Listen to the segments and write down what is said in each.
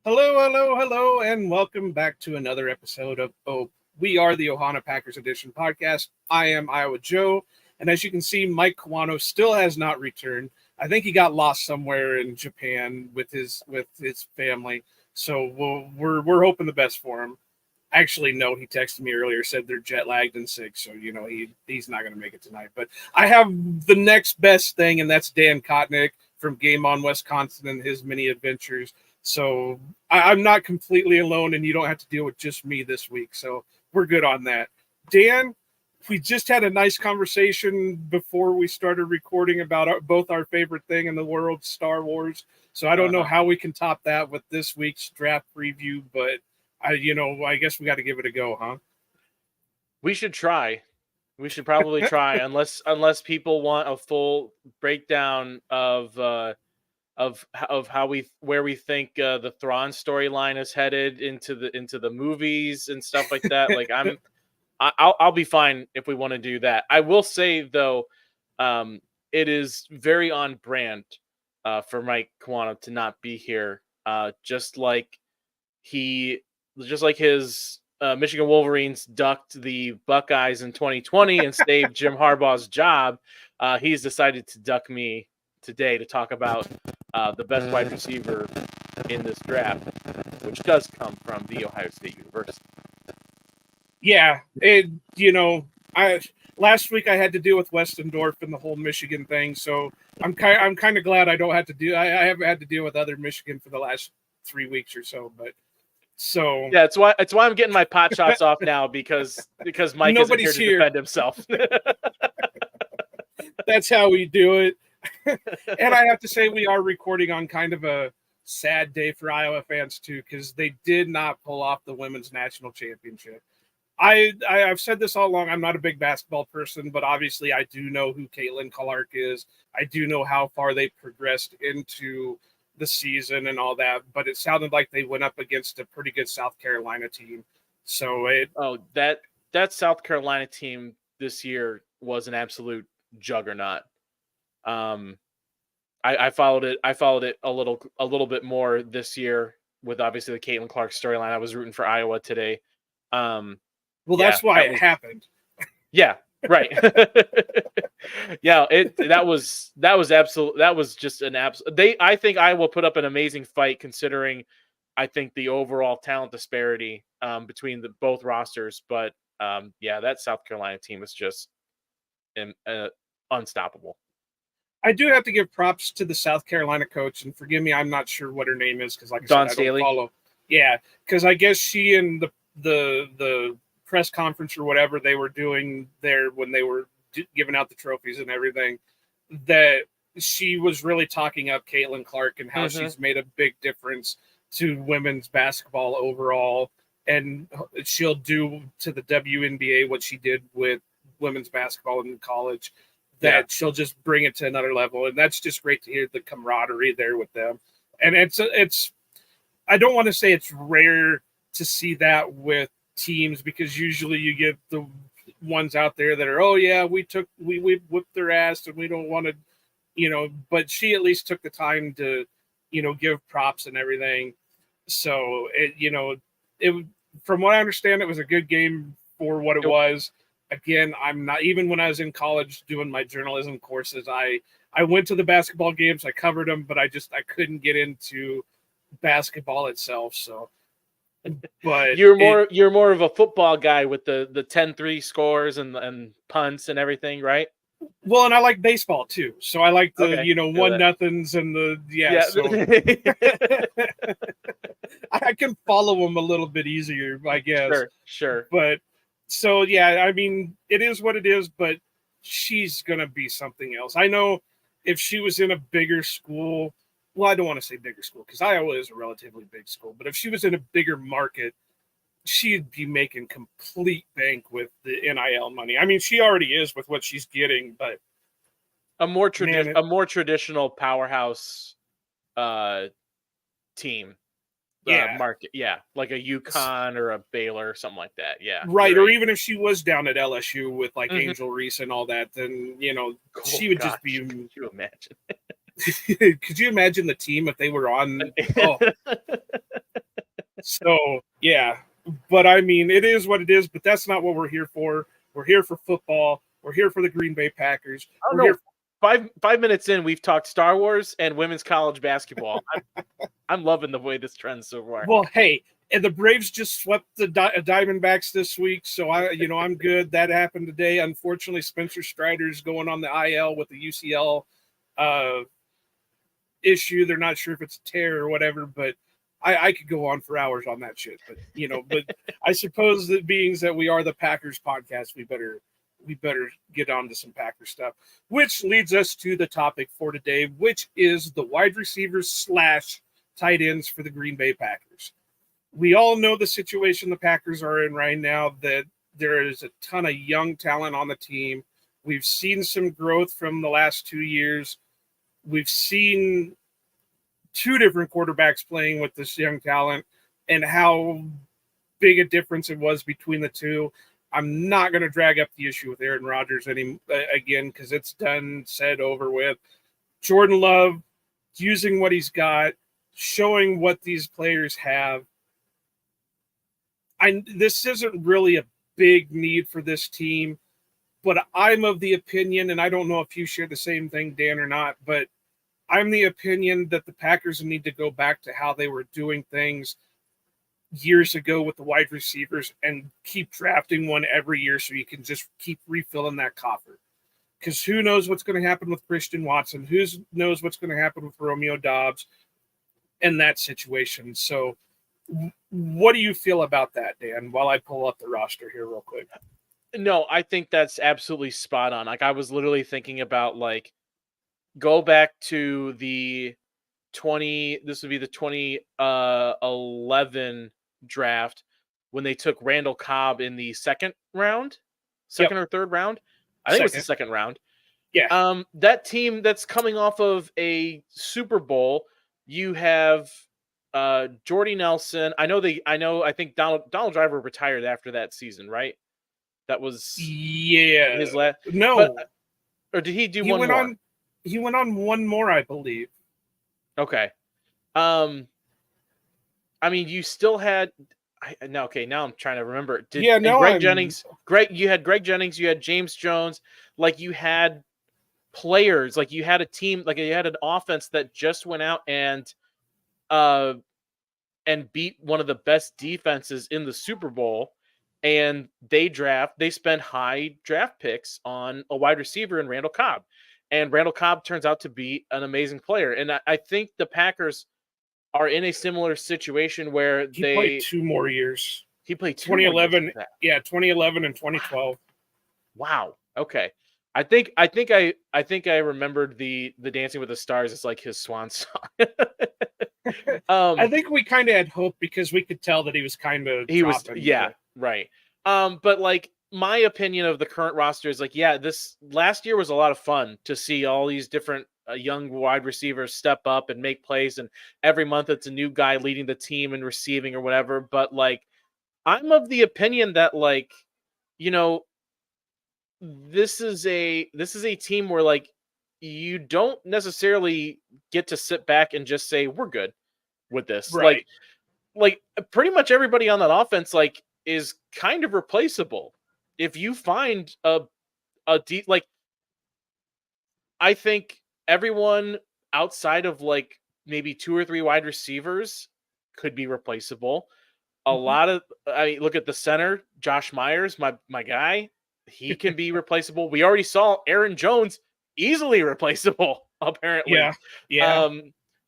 Hello, hello, hello, and welcome back to another episode of OPE. We are the Ohana Packers Edition podcast. I am Iowa Joe, and as you can see, Mike Kawano still has not returned. I think he got lost somewhere in Japan with his family. So we're hoping the best for him. Actually, no, he texted me earlier, said they're jet lagged and sick, so he's not going to make it tonight. But I have the next best thing, and that's Dan Kotnik from Game On Wisconsin and his mini adventures. So I'm not completely alone, and you don't have to deal with just me this week. So we're good on that. Dan, we just had a nice conversation before we started recording about both our favorite thing in the world, Star Wars. So I don't know how we can top that with this week's draft preview, but I guess we got to give it a go, huh? We should try. We should probably try, unless people want a full breakdown of where we think the Thrawn storyline is headed into the movies and stuff like that. Like I'll be fine if we want to do that. I will say though, it is very on brand for Mike Kawano to not be here. Just like his Michigan Wolverines ducked the Buckeyes in 2020 and saved Jim Harbaugh's job, he's decided to duck me today to talk about the best wide receiver in this draft, which does come from the Ohio State University. Yeah, last week I had to deal with Westendorf and the whole Michigan thing, so I'm kind of glad I don't have to do. I haven't had to deal with other Michigan for the last 3 weeks or so, but. So yeah, it's why I'm getting my pot shots off now because Mike isn't here to defend himself. That's how we do it. And I have to say, we are recording on kind of a sad day for Iowa fans too, because they did not pull off the women's national championship. I've said this all along. I'm not a big basketball person, but obviously I do know who Caitlin Clark is. I do know how far they progressed into the season and all that, but it sounded like they went up against a pretty good South Carolina team. So that South Carolina team this year was an absolute juggernaut. I followed it a little bit more this year with obviously the Caitlin Clark storyline. I was rooting for Iowa today. That's why it happened. Yeah, right. Yeah, that was just an absolute. I think Iowa put up an amazing fight considering, I think, the overall talent disparity between both rosters. But that South Carolina team is just unstoppable. I do have to give props to the South Carolina coach, and forgive me, I'm not sure what her name is because, like I Dawn said, I don't follow. Yeah, because I guess she and the press conference or whatever they were doing there when they were giving out the trophies and everything, that she was really talking up Caitlin Clark and how she's made a big difference to women's basketball overall, and she'll do to the WNBA what she did with women's basketball in college. That she'll just bring it to another level, and that's just great to hear the camaraderie there with them. And it's I don't want to say it's rare to see that with teams because usually you get the ones out there that are, oh yeah, we whipped their ass and we don't want to, but she at least took the time to, give props and everything. So it from what I understand, it was a good game for what it was. Again, I'm not, even when I was in college doing my journalism courses, I went to the basketball games, I covered them, but I couldn't get into basketball itself. So, but you're more of a football guy with the 10-3 scores and punts and everything, right? Well, and I like baseball too, so I like the 1-0s and the So I can follow them a little bit easier, I guess. Sure. But so yeah, I mean, it is what it is. But she's gonna be something else. I know if she was in a bigger school. Well, I don't want to say bigger school because Iowa is a relatively big school. But if she was in a bigger market, she'd be making complete bank with the NIL money. I mean, she already is with what she's getting, but a more traditional powerhouse team market. Yeah, like a UConn or a Baylor or something like that. Yeah. Right. Or even if she was down at LSU with like Angel Reese and all that, then, she would just be. Could you imagine? Could you imagine the team if they were on? So, yeah. But I mean, it is what it is, but that's not what we're here for. We're here for football. We're here for the Green Bay Packers. Oh, We're no. here. 5 minutes in, we've talked Star Wars and women's college basketball. I'm loving the way this trends so far. Well, hey, and the Braves just swept the Diamondbacks this week, so I'm good. That happened today. Unfortunately, Spencer Strider's going on the IL with the UCL issue. They're not sure if it's a tear or whatever, but I could go on for hours on that shit. But but I suppose that being that we are the Packers podcast, we better get on to some Packer stuff, which leads us to the topic for today, which is the wide receivers / tight ends for the Green Bay Packers. We all know the situation the Packers are in right now, that there is a ton of young talent on the team. We've seen some growth from the last 2 years. We've seen 2 different quarterbacks playing with this young talent and how big a difference it was between the two. I'm not going to drag up the issue with Aaron Rodgers again because it's done, said, over with. Jordan Love using what he's got, showing what these players have. This isn't really a big need for this team, but I'm of the opinion, and I don't know if you share the same thing, Dan, or not, but I'm the opinion that the Packers need to go back to how they were doing things years ago with the wide receivers and keep drafting one every year so you can just keep refilling that coffer. Because who knows what's going to happen with Christian Watson? Who knows what's going to happen with Romeo Doubs in that situation? So what do you feel about that, Dan, while I pull up the roster here real quick? No, I think that's absolutely spot on. Like, I was literally thinking about, like, go back to the 2011 draft when they took Randall Cobb in the second or third round. I think it was the second round. Yeah. That team that's coming off of a Super Bowl, you have Jordy Nelson. I think Donald Driver retired after that season, right? That was his last. No. Or did he do one more? He went on one more, I believe. Okay. I mean, you still had. Now I'm trying to remember. Greg Jennings. You had Greg Jennings. You had James Jones. Like, you had players. Like, you had a team. Like, you had an offense that just went out and beat one of the best defenses in the Super Bowl. And they spend high draft picks on a wide receiver in Randall Cobb. And Randall Cobb turns out to be an amazing player. And I think the Packers are in a similar situation where he played 2 more years. He played 2011. Yeah, 2011 and 2012. Wow. Okay. I think I remembered the Dancing with the Stars as like his swan song. I think we kind of had hope because we could tell that he was kind of right. But like, my opinion of the current roster is like, this last year was a lot of fun to see all these different young wide receivers step up and make plays, and every month it's a new guy leading the team and receiving or whatever. But like, I'm of the opinion that, like, this is a team where, like, you don't necessarily get to sit back and just say we're good with this. Right. Like pretty much everybody on that offense, like, is kind of replaceable. If you find a deep, like, I think everyone outside of like maybe 2 or 3 wide receivers could be replaceable. Lot of, look at the center, Josh Myers, my guy. He can be replaceable. We already saw Aaron Jones easily replaceable, apparently. Yeah.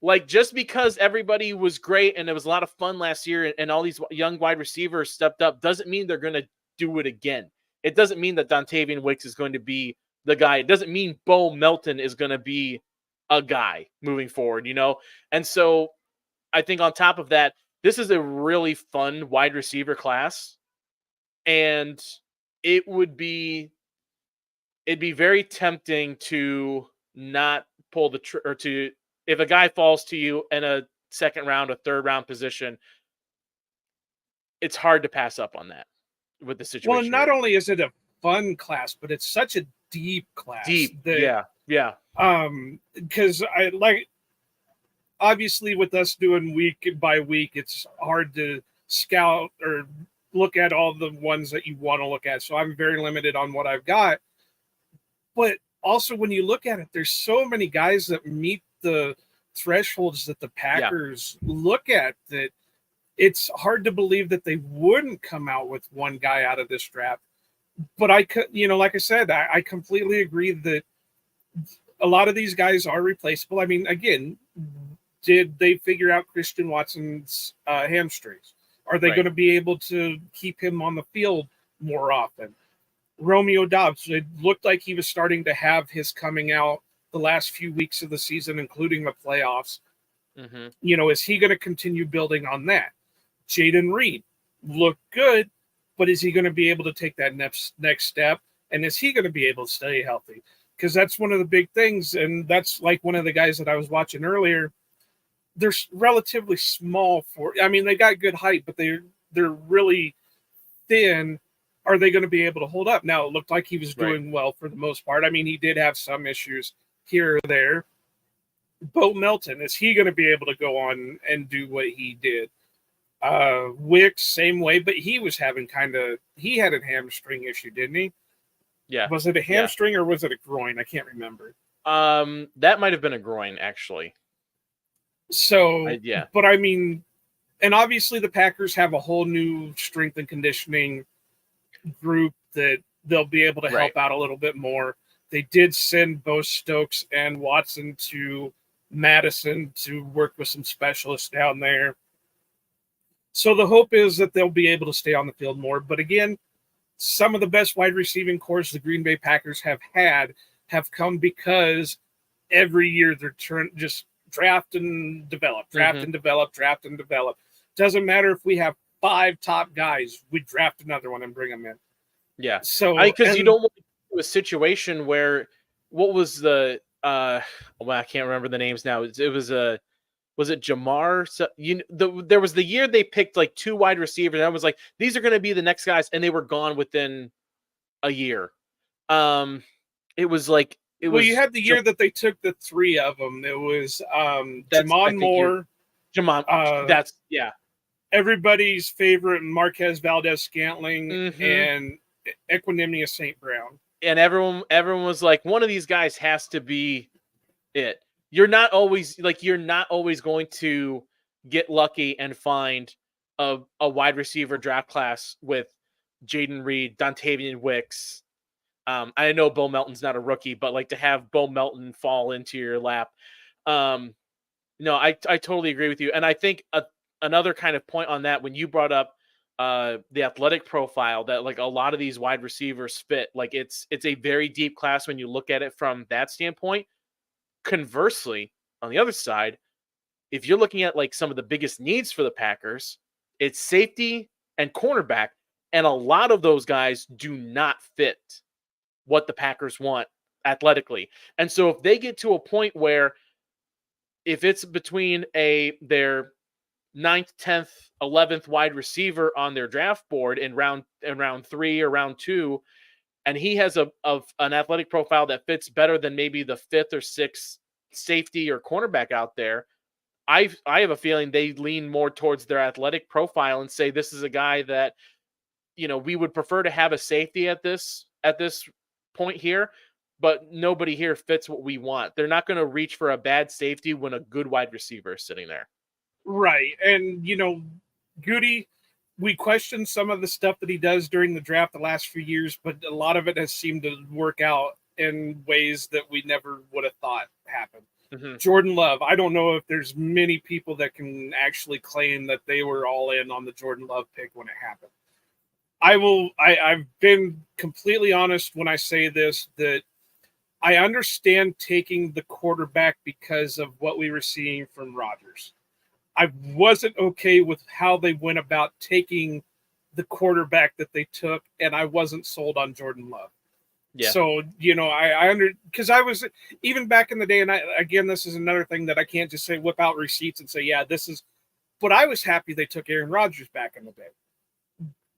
Like, just because everybody was great and it was a lot of fun last year and all these young wide receivers stepped up doesn't mean they're going to do it again. It doesn't mean that Dontavian Wicks is going to be the guy. It doesn't mean Bo Melton is going to be a guy moving forward, And so I think on top of that, this is a really fun wide receiver class. And it'd be very tempting to not pull the if a guy falls to you in a second round, a third round position, it's hard to pass up on that with the situation. Well, not only is it a fun class, but it's such a deep class. Yeah. Because obviously with us doing week by week, it's hard to scout or look at all the ones that you want to look at. So I'm very limited on what I've got. But also when you look at it, there's so many guys that meet the thresholds that the Packers look at that it's hard to believe that they wouldn't come out with one guy out of this draft. But I could, like I said, I completely agree that a lot of these guys are replaceable. I mean, again, did they figure out Christian Watson's hamstrings? Are they going to be able to keep him on the field more often? Romeo Doubs, it looked like he was starting to have his coming out the last few weeks of the season, including the playoffs. Mm-hmm. Is he going to continue building on that? Jaden Reed looked good, but is he going to be able to take that next step? And is he going to be able to stay healthy? Because that's one of the big things. And that's like one of the guys that I was watching earlier. They're relatively small they got good height, but they're really thin. Are they going to be able to hold up? Now, it looked like he was doing well for the most part. I mean, he did have some issues here or there. Bo Melton, is he going to be able to go on and do what he did? Wicks, same way, but he was having he had a hamstring issue, didn't he? Yeah. Was it a hamstring or was it a groin? I can't remember. That might have been a groin, actually. So, but I mean, and obviously the Packers have a whole new strength and conditioning group that they'll be able to help out a little bit more. They did send both Stokes and Watson to Madison to work with some specialists down there. So the hope is that they'll be able to stay on the field more. But again, some of the best wide receiving cores the Green Bay Packers have come because every year they're just draft and develop. Doesn't matter if we have 5 top guys, we draft another one and bring them in. Yeah. So because you don't want to do a situation where what was the I can't remember the names now. Was it Jamar? So, there was the year they picked like 2 wide receivers, and I was like, these are going to be the next guys, and they were gone within a year. It was like you had the year that they took the 3 of them. It was Jamon Moore. That's everybody's favorite Marquez Valdez-Scantling and Equanimous St. Brown. And everyone was like, one of these guys has to be it. You're not always going to get lucky and find a wide receiver draft class with Jaden Reed, Dontavian Wicks. I know Bo Melton's not a rookie, but like to have Bo Melton fall into your lap. No, I totally agree with you. And I think another kind of point on that, when you brought up the athletic profile, that like a lot of these wide receivers fit, like it's a very deep class when you look at it from that standpoint. Conversely, on the other side, if you're looking at like some of the biggest needs for the Packers, it's safety and cornerback. And a lot of those guys do not fit what the Packers want athletically. And so if they get to a point where if it's between their 9th, 10th, 11th wide receiver on their draft board in round 3 or round 2, and he has an athletic profile that fits better than maybe the 5th or 6th safety or cornerback out there, I have a feeling they lean more towards their athletic profile and say, this is a guy that, we would prefer to have a safety at this point here, but nobody here fits what we want. They're not going to reach for a bad safety when a good wide receiver is sitting there. Right. And, Goody, we questioned some of the stuff that he does during the draft the last few years, but a lot of it has seemed to work out in ways that we never would have thought happened. Mm-hmm. Jordan Love, I don't know if there's many people that can actually claim that they were all in on the Jordan Love pick when it happened. I've been completely honest when I say this, that I understand taking the quarterback because of what we were seeing from Rodgers. I wasn't okay with how they went about taking the quarterback that they took, and I wasn't sold on Jordan Love. Yeah. So, because I was, even back in the day, and again, this is another thing that I can't just say, whip out receipts and say, yeah, this is, but I was happy they took Aaron Rodgers back in the day.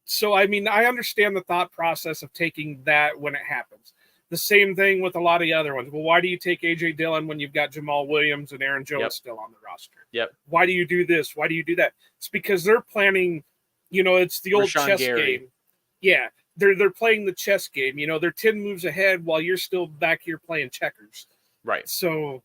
So, I mean, I understand the thought process of taking that when it happens. The same thing with a lot of the other ones. Well, why do you take A.J. Dillon when you've got Jamal Williams and Aaron Jones still on the roster? Yep. Why do you do this? Why do you do that? It's because they're planning It's the old Rashawn chess Gary. game. Yeah, they're playing the chess game. They're 10 moves ahead while you're still back here playing checkers. Right. So,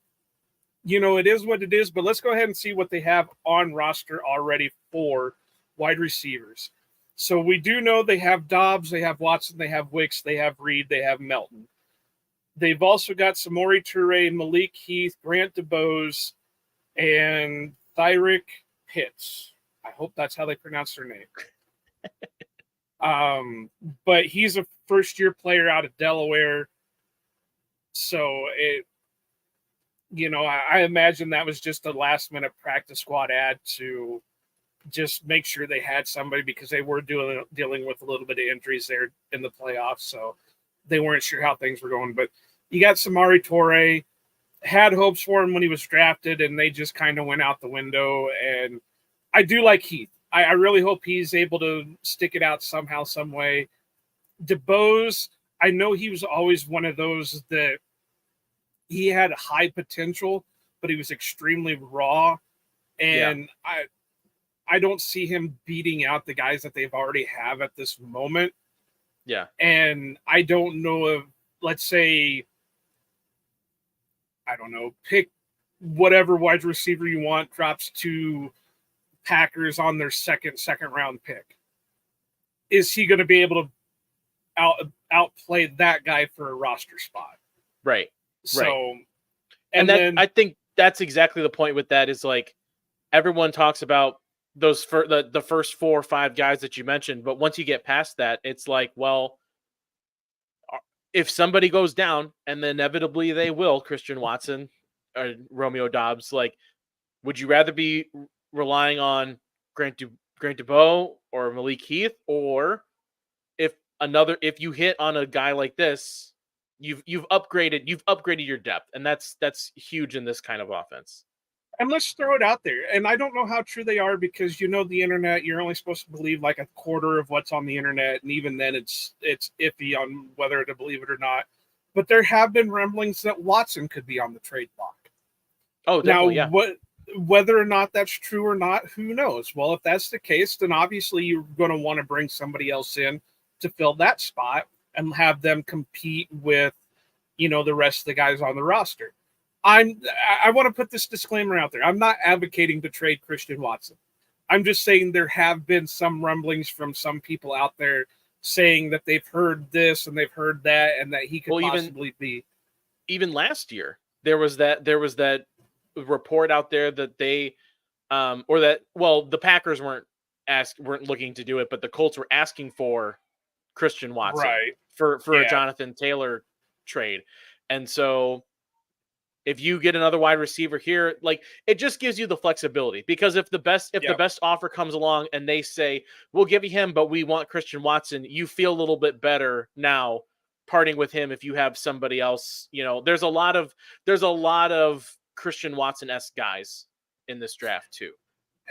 it is what it is. But let's go ahead and see what they have on roster already for wide receivers. So we do know they have Dobbs, they have Watson, they have Wicks, they have Reed, they have Melton. They've also got Samori Toure, Malik Heath, Grant DeBose, and Thyrick Pitts. I hope that's how they pronounce their name. But he's a first-year player out of Delaware. So I imagine that was just a last-minute practice squad ad to just make sure they had somebody, because they were dealing with a little bit of injuries there in the playoffs. So they weren't sure how things were going. But you got Samori Toure, had hopes for him when he was drafted, and they just kind of went out the window. And I do like Heath. I really hope he's able to stick it out somehow, some way. DeBose, I know he was always one of those that he had high potential, but he was extremely raw. And I don't see him beating out the guys that they've already have at this moment. Yeah. And I don't know if, let's say, I don't know, pick whatever wide receiver you want, drops to Packers on their second round pick. Is he going to be able to outplay that guy for a roster spot? Right. So, right. And then I think that's exactly the point with that, is like everyone talks about those the first 4 or 5 guys that you mentioned, but once you get past that, it's like, well, if somebody goes down, and inevitably they will, Christian Watson or Romeo Dobbs, like, would you rather be relying on Grant DuBose or Malik Heath, or if you hit on a guy like this, you've upgraded your depth, and that's huge in this kind of offense. And let's throw it out there. And I don't know how true they are, because the internet, you're only supposed to believe like a quarter of what's on the internet, and even then it's iffy on whether to believe it or not. But there have been rumblings that Watson could be on the trade block. Oh, definitely, now, whether or not that's true or not, who knows? Well, if that's the case, then obviously you're going to want to bring somebody else in to fill that spot and have them compete with, the rest of the guys on the roster. I want to put this disclaimer out there. I'm not advocating to trade Christian Watson. I'm just saying there have been some rumblings from some people out there saying that they've heard this and they've heard that, and that he could possibly be. Even last year, there was that report out there that they, the Packers weren't looking to do it, but the Colts were asking for Christian Watson, right, for a Jonathan Taylor trade. And so if you get another wide receiver here, like, it just gives you the flexibility, because if the best offer comes along and they say, we'll give you him, but we want Christian Watson, you feel a little bit better now parting with him if you have somebody else. There's a lot of Christian Watson-esque guys in this draft too.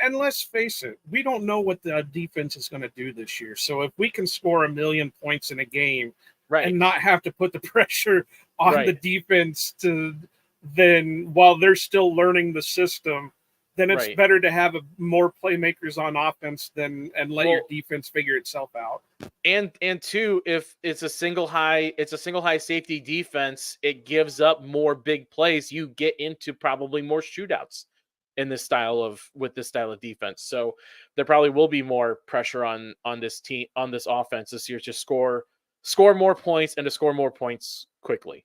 And let's face it, we don't know what the defense is going to do this year. So if we can score 1 million points in a game, right, and not have to put the pressure on the defense then while they're still learning the system, then it's better to have more playmakers on offense and let your defense figure itself out. And two, if it's a single high safety defense, it gives up more big plays. You get into probably more shootouts with this style of defense. So there probably will be more pressure on this team, on this offense this year, to score more points and to score more points quickly.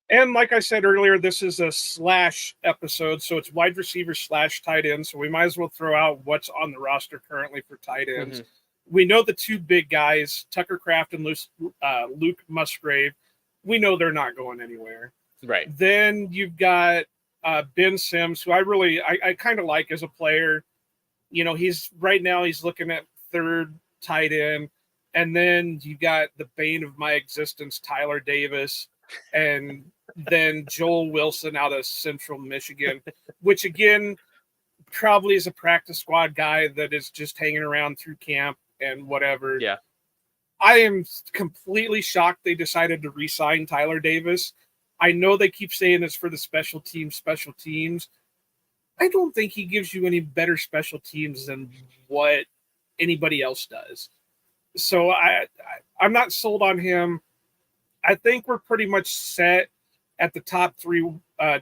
And like I said earlier, this is a slash episode, so it's wide receiver / tight end. So we might as well throw out what's on the roster currently for tight ends. Mm-hmm. We know the 2 big guys, Tucker Kraft and Luke Musgrave. We know they're not going anywhere. Right. Then you've got Ben Sims, who I kind of like as a player. He's looking at 3rd tight end. And then you got the bane of my existence, Tyler Davis, and then Joel Wilson out of Central Michigan, which again probably is a practice squad guy that is just hanging around through camp and whatever. Yeah. I am completely shocked they decided to re-sign Tyler Davis. I know they keep saying it's for the special teams. I don't think he gives you any better special teams than what anybody else does. So I'm not sold on him. I think we're pretty much set at the top three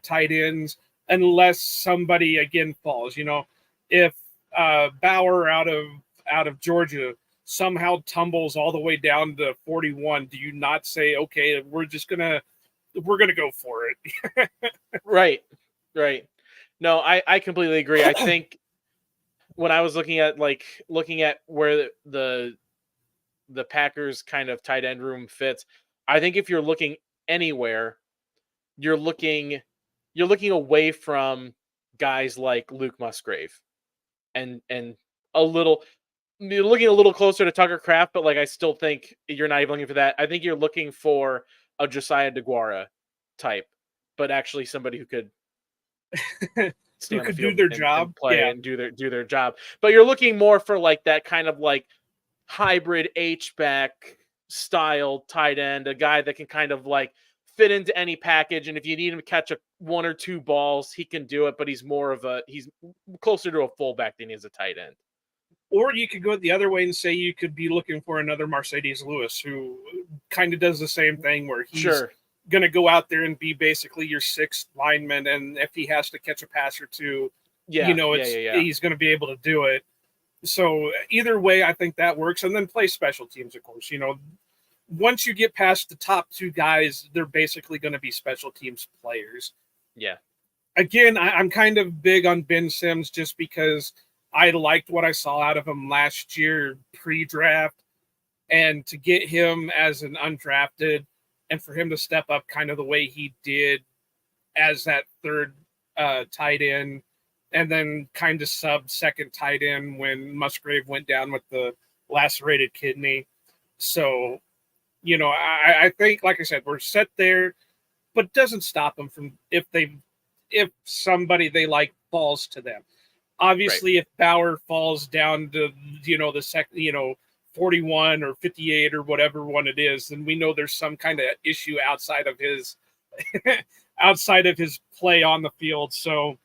tight ends, unless somebody again falls. If Bauer out of Georgia somehow tumbles all the way down to 41, do you not say, okay, we're gonna go for it? Right. No, I completely agree. I think when I was looking at where the Packers kind of tight end room fits, I think if you're looking anywhere, you're looking away from guys like Luke Musgrave and a little you're looking a little closer to Tucker Kraft, but like I still think you're not even looking for that. I think you're looking for a Josiah DeGuara type, but actually somebody who could stay Who on the could do field their and job? play Yeah. and do their job. But you're looking more for like that kind of like hybrid H-back style tight end, a guy that can kind of like fit into any package. And if you need him to catch one or two balls, he can do it, but he's closer to a fullback than he is a tight end. Or you could go the other way and say you could be looking for another Mercedes Lewis who kind of does the same thing where he's going to go out there and be basically your sixth lineman. And if he has to catch a pass or two, he's going to be able to do it. So either way, I think that works. And then play special teams, of course. Once you get past the top two guys, they're basically going to be special teams players. Yeah. Again, I'm kind of big on Ben Sims just because I liked what I saw out of him last year pre-draft. And to get him as an undrafted and for him to step up kind of the way he did as that third tight end, and then kind of sub second tight end when Musgrave went down with the lacerated kidney. So, I think, like I said, we're set there, but it doesn't stop them from if somebody they like falls to them. Obviously, if Bauer falls down to, the second, 41 or 58 or whatever one it is, then we know there's some kind of issue outside of his play on the field. So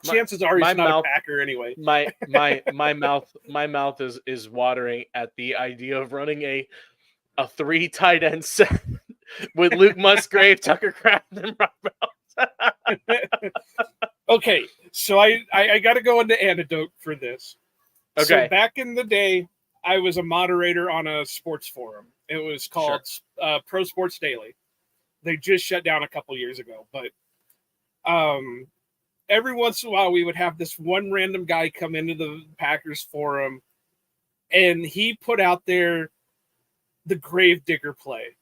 chances are he's not a Packer anyway. My mouth is watering at the idea of running a 3 tight end set with Luke Musgrave, Tucker Kraft, and Rob Bell. Okay, so I got to go into anecdote for this. Okay. So back in the day, I was a moderator on a sports forum. It was called Pro Sports Daily. They just shut down a couple years ago, but every once in a while we would have this one random guy come into the Packers forum, and he put out there the Gravedigger play.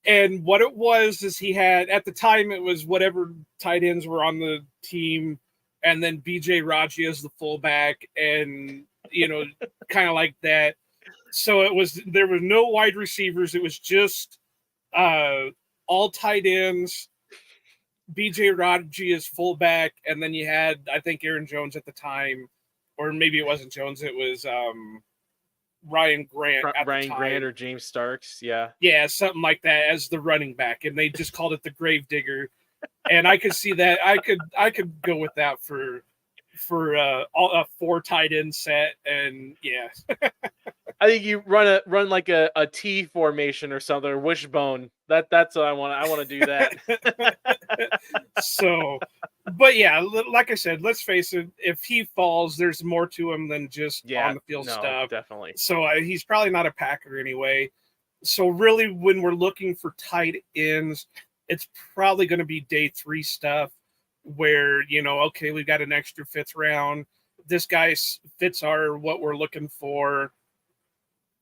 And what it was is he had, at the time, it was whatever tight ends were on the team, and then B.J. Raji as the fullback, and, kind of like that. So there were no wide receivers. It was just all tight ends, B.J. Raji as fullback, and then you had, I think, Aaron Jones at the time, or maybe it wasn't Jones. It was Ryan Grant Grant or James Starks, yeah, something like that as the running back, and they just called it the Gravedigger. And I could see that I could go with that for a 4 tight end set, and yeah. I think you run like a T formation or something, or wishbone. That's what I want. I want to do that. So, but yeah, like I said, let's face it. If he falls, there's more to him than just on the field stuff. Definitely. So he's probably not a Packer anyway. So really, when we're looking for tight ends, it's probably going to be day 3 stuff where, okay, we've got an extra 5th round. This guy fits what we're looking for.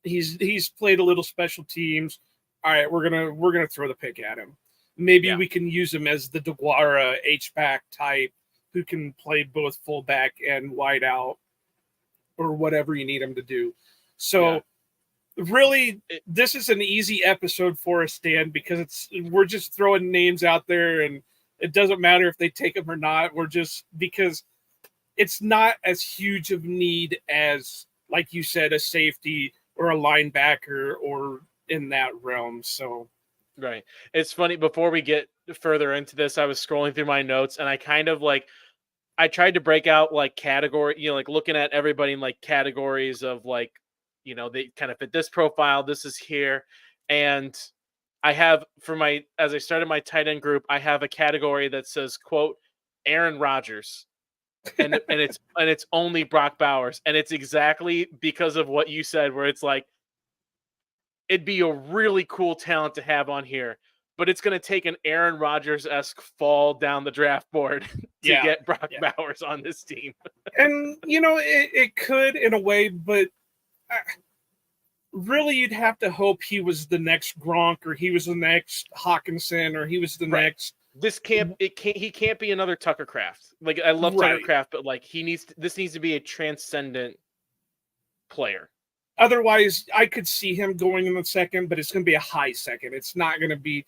He's played a little special teams. All right, we're gonna throw the pick at him. Maybe we can use him as the DeGuara H-back type who can play both fullback and wide out or whatever you need him to do. So really, this is an easy episode for us, Dan, because we're just throwing names out there, and it doesn't matter if they take them or not. Because it's not as huge of need as, like you said, a safety or a linebacker or in that realm. So, right. It's funny, before we get further into this, I was scrolling through my notes, and I kind of I tried to break out like category, like looking at everybody in like categories of like, they kind of fit this profile. This is here. And I have as I started my tight end group, I have a category that says, quote, Aaron Rodgers. And it's only Brock Bowers. And it's exactly because of what you said, where it's like, it'd be a really cool talent to have on here, but it's going to take an Aaron Rodgers-esque fall down the draft board to get Brock Bowers on this team. And, it could in a way, but really you'd have to hope he was the next Gronk, or he was the next Hawkinson, or he was the next. He can't be another Tucker Kraft. Like, I love Tucker Kraft, but like this needs to be a transcendent player. Otherwise, I could see him going in the second, but it's going to be a high second. It's not going to be,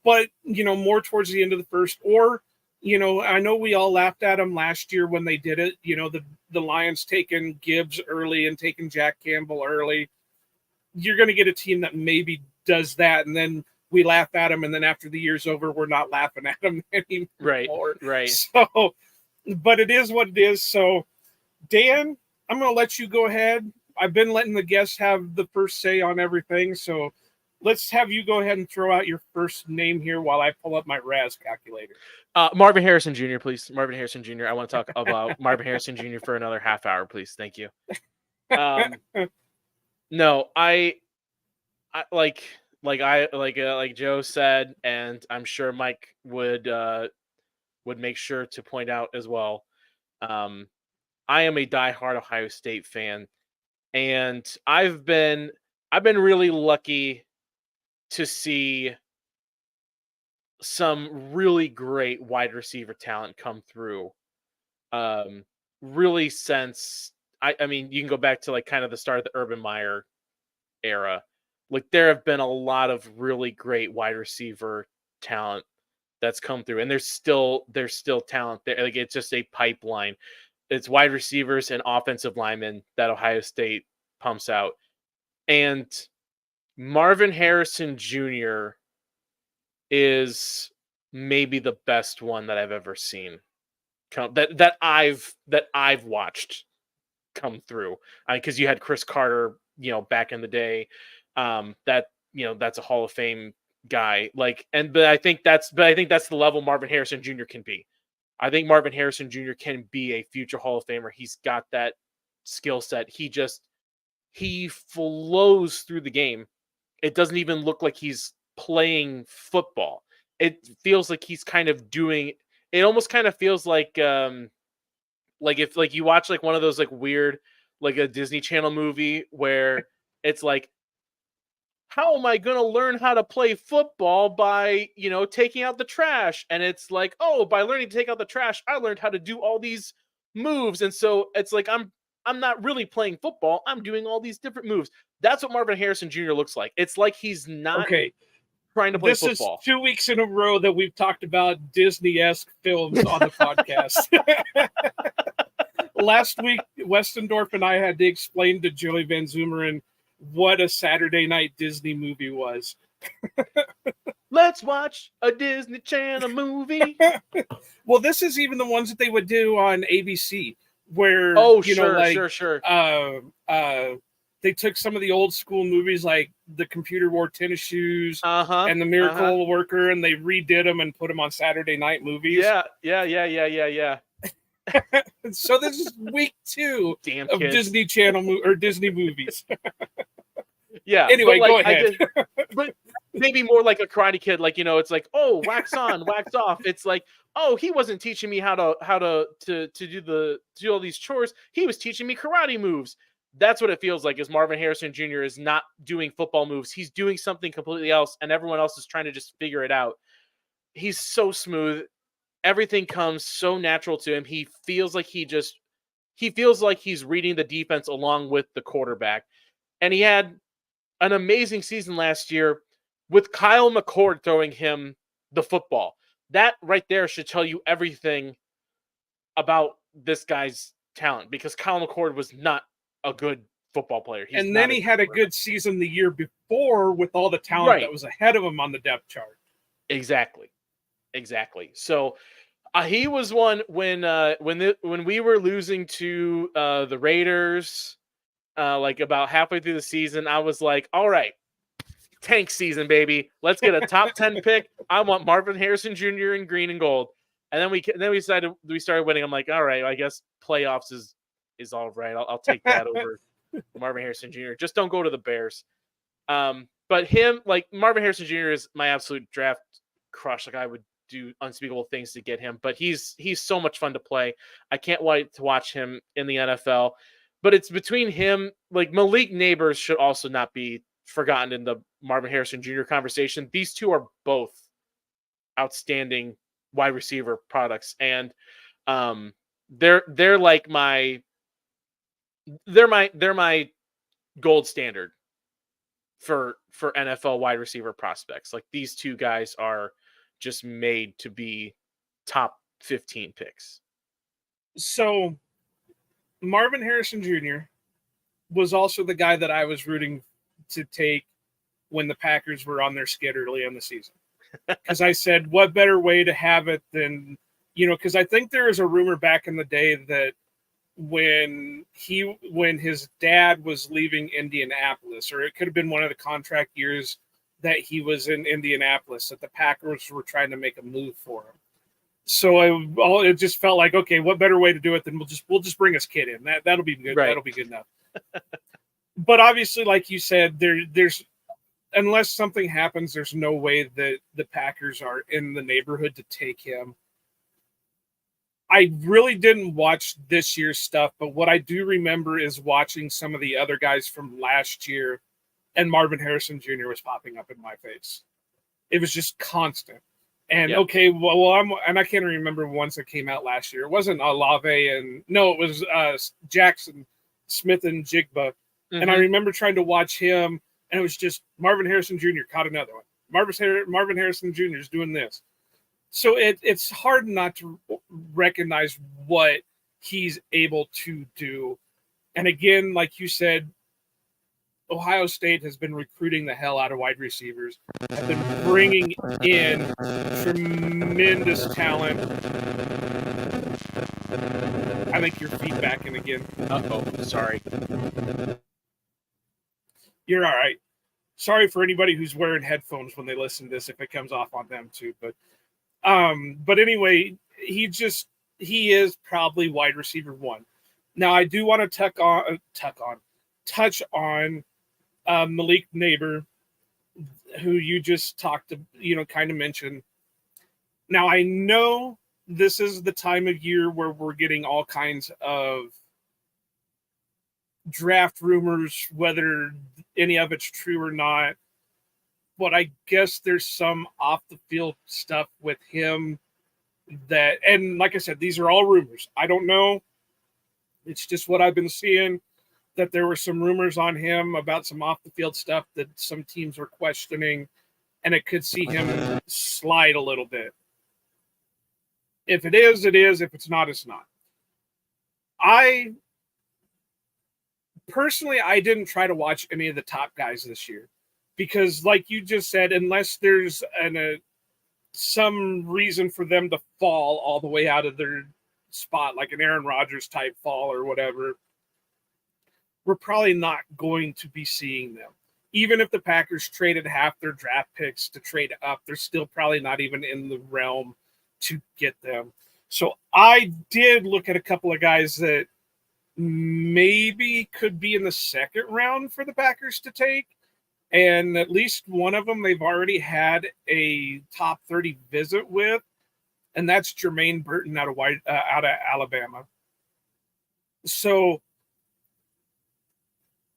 but, more towards the end of the first. Or, I know we all laughed at him last year when they did it. The Lions taking Gibbs early and taking Jack Campbell early. You're going to get a team that maybe does that, and then we laugh at him, and then after the year's over, we're not laughing at him anymore. Right. So, but it is what it is. So, Dan, I'm going to let you go ahead. I've been letting the guests have the first say on everything, so let's have you go ahead and throw out your first name here while I pull up my RAS calculator. Marvin Harrison Jr., please. Marvin Harrison Jr. I want to talk about Marvin Harrison Jr. for another half hour, please. Thank you. No, I like Joe said, and I'm sure Mike would make sure to point out as well. I am a diehard Ohio State fan. And I've been really lucky to see some really great wide receiver talent come through. Really since I mean, you can go back to like kind of the start of the Urban Meyer era. Like, there have been a lot of really great wide receiver talent that's come through, and there's still talent there. Like, it's just a pipeline. It's wide receivers and offensive linemen that Ohio State pumps out. And Marvin Harrison Jr. is maybe the best one that I've ever seen that I've watched come through. Because you had Chris Carter, back in the day. That's a Hall of Fame guy. But I think that's the level Marvin Harrison Jr. can be. I think Marvin Harrison Jr. can be a future Hall of Famer. He's got that skill set. He flows through the game. It doesn't even look like he's playing football. It feels like he's kind of doing. It almost kind of feels like if like you watch like one of those like weird like a Disney Channel movie where it's like, how am I going to learn how to play football by, taking out the trash? And it's like, oh, by learning to take out the trash, I learned how to do all these moves. And so it's like, I'm not really playing football. I'm doing all these different moves. That's what Marvin Harrison Jr. looks like. It's like he's not trying to play football. This is 2 weeks in a row that we've talked about Disney-esque films on the podcast. Last week, Westendorf and I had to explain to Joey Van Zumeren what a Saturday night Disney movie was. Let's watch a Disney Channel movie. Well, this is even the ones that they would do on ABC, where sure. They took some of the old school movies like The Computer Wore Tennis Shoes and The Miracle Worker, and they redid them and put them on Saturday night movies. Yeah. So this is week 2 of Disney Channel or Disney movies. Yeah. Anyway, go ahead. But maybe more like a Karate Kid, like, it's like, oh, wax on, wax off. It's like, oh, he wasn't teaching me how to do all these chores. He was teaching me karate moves. That's what it feels like. Is Marvin Harrison Jr. is not doing football moves. He's doing something completely else, and everyone else is trying to just figure it out. He's so smooth. Everything comes so natural to him. He feels like he's reading the defense along with the quarterback. And he had an amazing season last year with Kyle McCord throwing him the football. That right there should tell you everything about this guy's talent, because Kyle McCord was not a good football player. And then he had a good season the year before with all the talent that was ahead of him on the depth chart. Exactly. So He was one when we were losing to the Raiders, like about halfway through the season. I was like, all right, tank season, baby. Let's get a top 10 pick. I want Marvin Harrison Jr. in green and gold. And then we started winning. I'm like, all right, I guess playoffs is all right. I'll take that over Marvin Harrison Jr. Just don't go to the Bears. But him, like Marvin Harrison Jr. is my absolute draft crush. Like I would do unspeakable things to get him, but he's so much fun to play. I can't wait to watch him in the NFL. But it's between him, like Malik Neighbors should also not be forgotten in the Marvin Harrison Jr. conversation. These two are both outstanding wide receiver products, and they're like my gold standard for NFL wide receiver prospects. Like these two guys are just made to be top 15 picks. So Marvin Harrison Jr. was also the guy that I was rooting to take when the Packers were on their skid early in the season. Because I said, what better way to have it than, because I think there was a rumor back in the day that when his dad was leaving Indianapolis, or it could have been one of the contract years that he was in Indianapolis, that the Packers were trying to make a move for him. So it just felt like, okay, what better way to do it than we'll just bring his kid in. That'll be good. Right. That'll be good enough. But obviously, like you said, there's unless something happens, there's no way that the Packers are in the neighborhood to take him. I really didn't watch this year's stuff, but what I do remember is watching some of the other guys from last year, and Marvin Harrison Jr. was popping up in my face. It was just constant. And yep. Okay, and I can't remember ones that came out last year. It wasn't Olave it was Jackson Smith and Jigba. Mm-hmm. And I remember trying to watch him, and it was just Marvin Harrison Jr. caught another one. Marvin Harrison Jr. is doing this. So it's hard not to recognize what he's able to do. And again, like you said, Ohio State has been recruiting the hell out of wide receivers, have been bringing in tremendous talent. I think you're feedbacking again. Uh-oh, sorry. You're all right. Sorry for anybody who's wearing headphones when they listen to this, if it comes off on them too. But anyway, he is probably wide receiver one. Now, I do want to touch on Malik Neighbor, who you just talked to, kind of mentioned. Now, I know this is the time of year where we're getting all kinds of draft rumors, whether any of it's true or not. But I guess there's some off the field stuff with him that, and like I said, these are all rumors. I don't know. It's just what I've been seeing, that there were some rumors on him about some off the field stuff that some teams were questioning, and it could see him slide a little bit. If it is, it is. If it's not, it's not. I didn't try to watch any of the top guys this year. Because, like you just said, unless there's some reason for them to fall all the way out of their spot, like an Aaron Rodgers type fall or whatever, we're probably not going to be seeing them. Even if the Packers traded half their draft picks to trade up, they're still probably not even in the realm to get them. So I did look at a couple of guys that maybe could be in the second round for the Packers to take. And at least one of them they've already had a top 30 visit with, and that's Jermaine Burton out of Alabama. So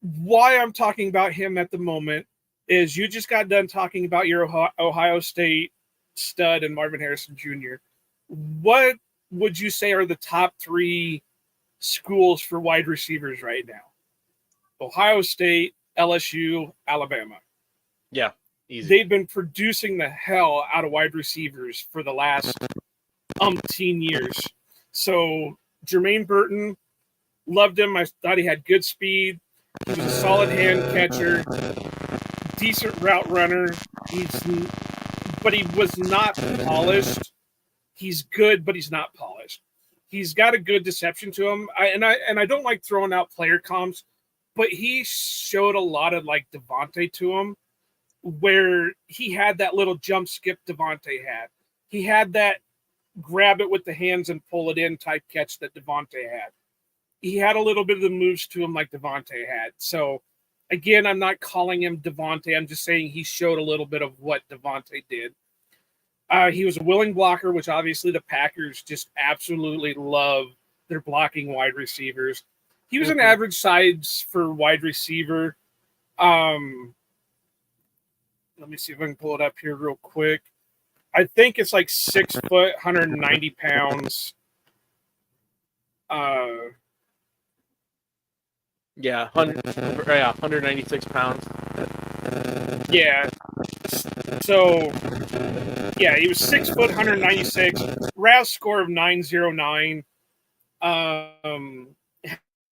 why I'm talking about him at the moment is you just got done talking about your Ohio State stud and Marvin Harrison Jr. What would you say are the top 3 schools for wide receivers right now? Ohio State, LSU, Alabama. Yeah, easy. They've been producing the hell out of wide receivers for the last umpteen years. So Jermaine Burton, loved him. I thought he had good speed. He was a solid hand catcher, decent route runner. But he was not polished. He's good, but he's not polished. He's got a good deception to him. I don't like throwing out player comps, but he showed a lot of like Devontae to him, where he had that little jump skip Devontae had. He had that grab it with the hands and pull it in type catch that Devontae had. He had a little bit of the moves to him like Devontae had. So again, I'm not calling him Devontae. I'm just saying he showed a little bit of what Devontae did. He was a willing blocker, which obviously the Packers just absolutely love their blocking wide receivers. He was an average size for wide receiver. Let me see if I can pull it up here real quick. I think it's like 6 foot, 190 pounds. Yeah, 196 pounds. Yeah. So, yeah, he was 6 foot, 196. RAS score of 909.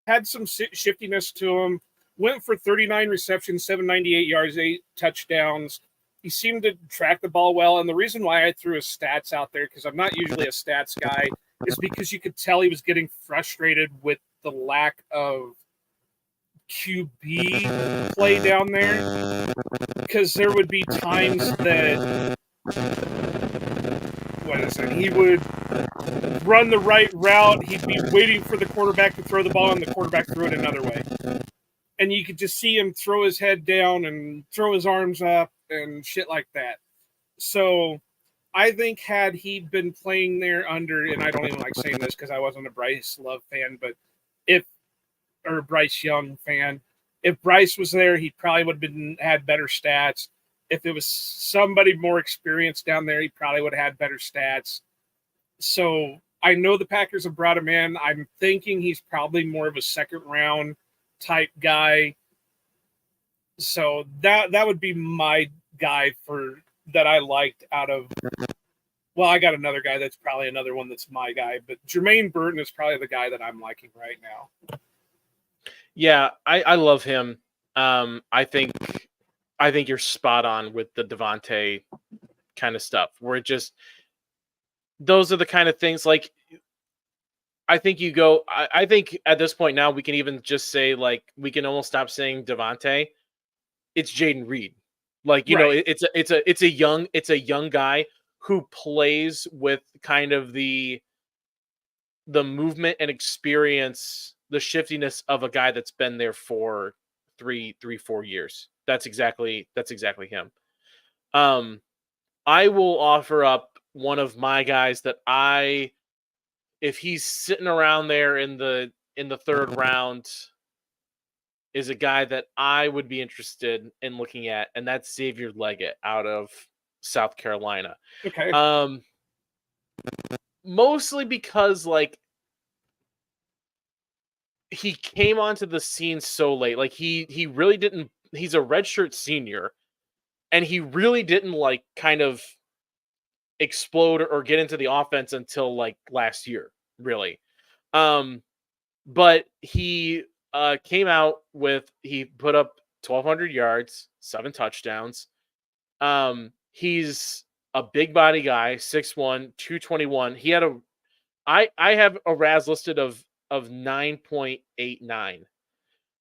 Had some shiftiness to him. Went for 39 receptions, 798 yards, 8 touchdowns. He seemed to track the ball well. And the reason why I threw his stats out there, because I'm not usually a stats guy, is because you could tell he was getting frustrated with the lack of QB play down there. Because there would be times that he would run the right route. He'd be waiting for the quarterback to throw the ball, and the quarterback threw it another way. And you could just see him throw his head down and throw his arms up and shit like that. So I think had he been playing there under, and I don't even like saying this because I wasn't a Bryce Love fan, but or Bryce Young fan, if Bryce was there, he probably would have had better stats. If it was somebody more experienced down there, he probably would have had better stats. So I know the Packers have brought him in. I'm thinking he's probably more of a second round type guy. So that would be my guy for that I liked out of. Well, I got another guy that's probably another one that's my guy, but Jermaine Burton is probably the guy that I'm liking right now. Yeah, I love him. I think you're spot on with the Devontae kind of stuff, where it just, those are the kind of things, like, I think you go, I think at this point now we can even just say, like, we can almost stop saying Devontae. It's Jaden Reed. Like, you know, it's a young guy who plays with kind of the movement and experience, the shiftiness of a guy that's been there for 4 years. That's exactly him. I will offer up one of my guys that if he's sitting around there in the third round, is a guy that I would be interested in looking at, and that's Xavier Leggett out of South Carolina. Okay. Mostly because, like, he came onto the scene so late. Like, he really didn't. He's a redshirt senior, and he really didn't, like, kind of explode or get into the offense until, like, last year, really. But he came out he put up 1,200 yards, 7 touchdowns. He's a big body guy, 6'1", 221. He had I have a RAS listed of 9.89.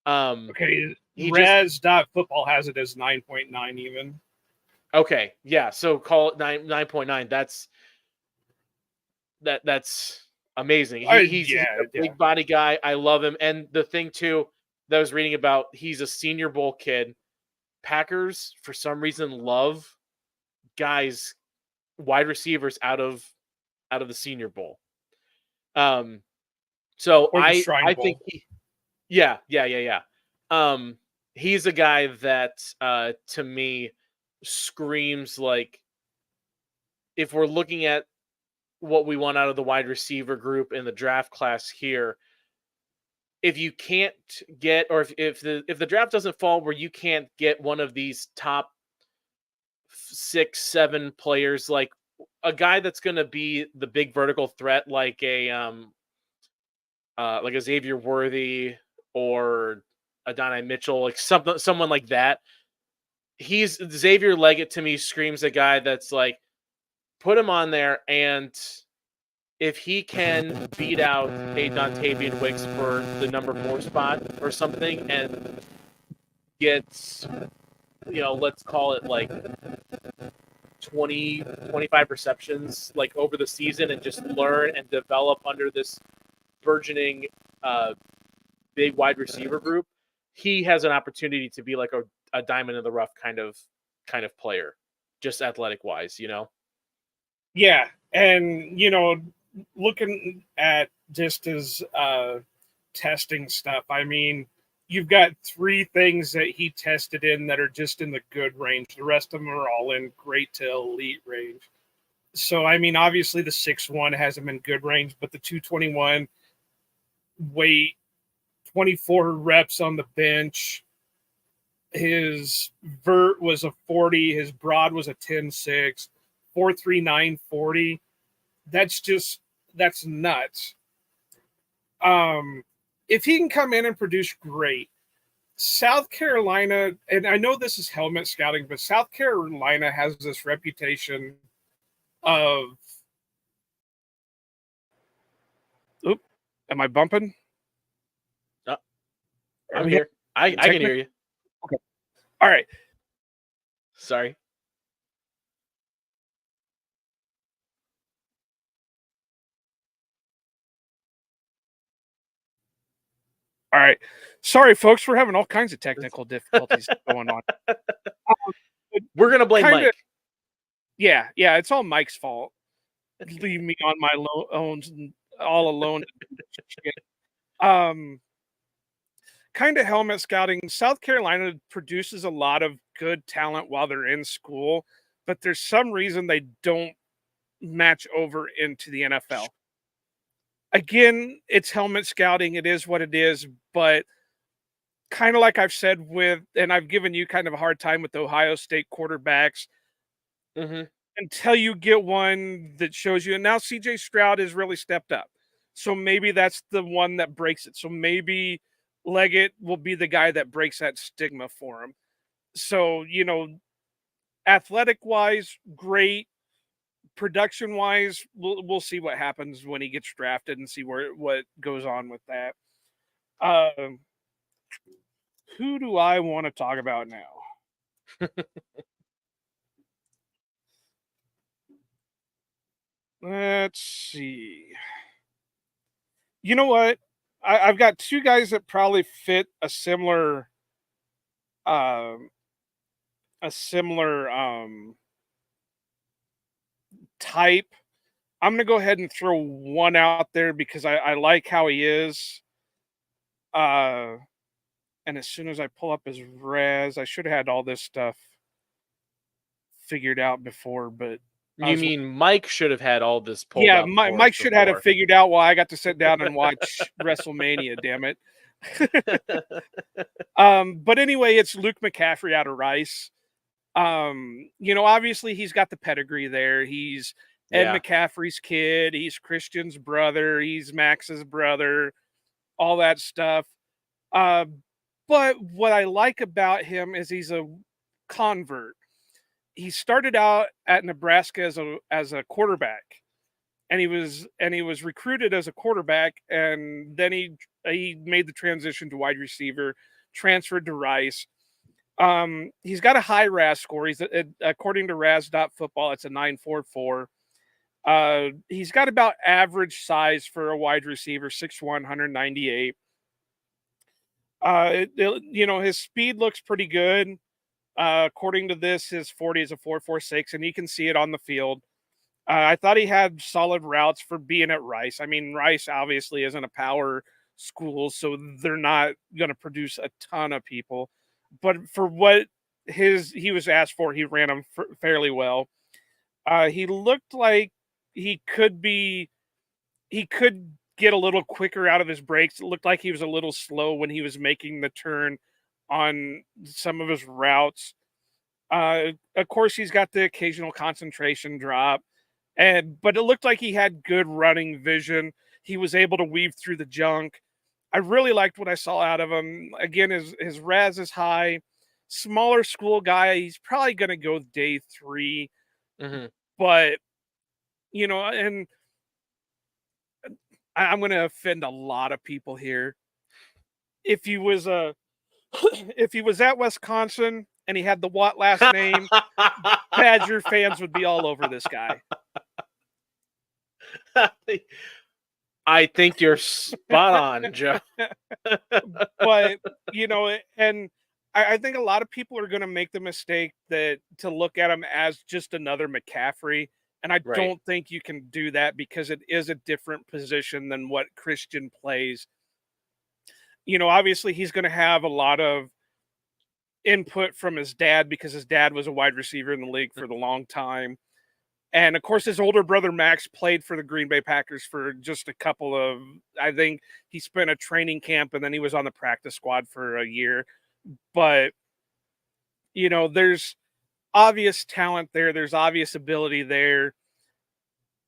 Okay, RAS.football has it as 9.9 even. Okay, yeah, so call it 9.9. That's amazing. He's a big body guy. I love him. And the thing too that I was reading about, he's a Senior Bowl kid. Packers, for some reason, love guys, wide receivers out of the Senior Bowl. So I think yeah. He's a guy that to me screams, like, if we're looking at what we want out of the wide receiver group in the draft class here, if you can't get, or if the draft doesn't fall where you can't get one of these top 6-7 players, like a guy that's going to be the big vertical threat, like a Xavier Worthy or Adonai Mitchell, like someone like that. Xavier Leggett to me screams a guy that's like, put him on there, and if he can beat out a Dontavian Wicks for the number 4 spot or something and gets, let's call it like 20, 25 receptions like over the season and just learn and develop under this burgeoning big wide receiver group, he has an opportunity to be like a diamond in the rough kind of player, just athletic wise, Yeah, and looking at just his testing stuff, I mean, you've got 3 things that he tested in that are just in the good range. The rest of them are all in great to elite range. So, I mean, obviously the 6'1" has him in good range, but the 221 weight, 24 reps on the bench. His vert was a 40. His broad was a 10.6. 4.39 40. That's nuts. If he can come in and produce, great. South Carolina, and I know this is helmet scouting, but South Carolina has this reputation of. Oop, am I bumping? I'm here. I can hear you. Okay. All right. Sorry. All right. Sorry, folks. We're having all kinds of technical difficulties going on. We're going to blame Mike. Yeah. It's all Mike's fault. Leave me on my own, all alone. Kind of helmet scouting. South Carolina produces a lot of good talent while they're in school, but there's some reason they don't match over into the NFL. Again, it's helmet scouting. It is what it is, but kind of like I've said and I've given you kind of a hard time with the Ohio State quarterbacks. Mm-hmm. Until you get one that shows you. And now CJ Stroud has really stepped up. So maybe that's the one that breaks it. So maybe Leggett will be the guy that breaks that stigma for him. So, athletic-wise, great. Production-wise, we'll see what happens when he gets drafted and see what goes on with that. Who do I want to talk about now? Let's see. You know what? I've got 2 guys that probably fit a similar type. I'm going to go ahead and throw one out there because I like how he is. And as soon as I pull up his res, I should have had all this stuff figured out before, but you mean Mike should have had all this pulled yeah, up? Mike should have had it figured out while I got to sit down and watch WrestleMania, damn it. But anyway, it's Luke McCaffrey out of Rice. Obviously he's got the pedigree there. He's Ed McCaffrey's kid. He's Christian's brother. He's Max's brother, all that stuff. But what I like about him is he's a convert. He started out at Nebraska as a quarterback, and he was recruited as a quarterback, and then he made the transition to wide receiver, transferred to Rice. He's got a high RAS score. He's according to RAS.football, it's a 9.44. He's got about average size for a wide receiver, 6'1", 198. His speed looks pretty good. According to this, his 40 is a 4.46, and you can see it on the field. I thought he had solid routes for being at Rice. I mean, Rice obviously isn't a power school, so they're not going to produce a ton of people. But for what he was asked for, he ran them fairly well. He looked like he could get a little quicker out of his breaks. It looked like he was a little slow when he was making the turn on some of his routes. Of course, he's got the occasional concentration drop, but it looked like he had good running vision. He was able to weave through the junk. I really liked what I saw out of him. Again, his RAS is high. Smaller school guy. He's probably going to go day 3. Mm-hmm. But, and I'm going to offend a lot of people here. If he was if he was at Wisconsin and he had the Watt last name, Badger fans would be all over this guy. I think you're spot on, Joe. But and I think a lot of people are going to make the mistake to look at him as just another McCaffrey, and I Right. don't think you can do that because it is a different position than what Christian plays. Obviously he's going to have a lot of input from his dad because his dad was a wide receiver in the league for the long time. And of course, his older brother Max played for the Green Bay Packers for just a couple of, I think he spent a training camp and then he was on the practice squad for a year. But, there's obvious talent there, there's obvious ability there.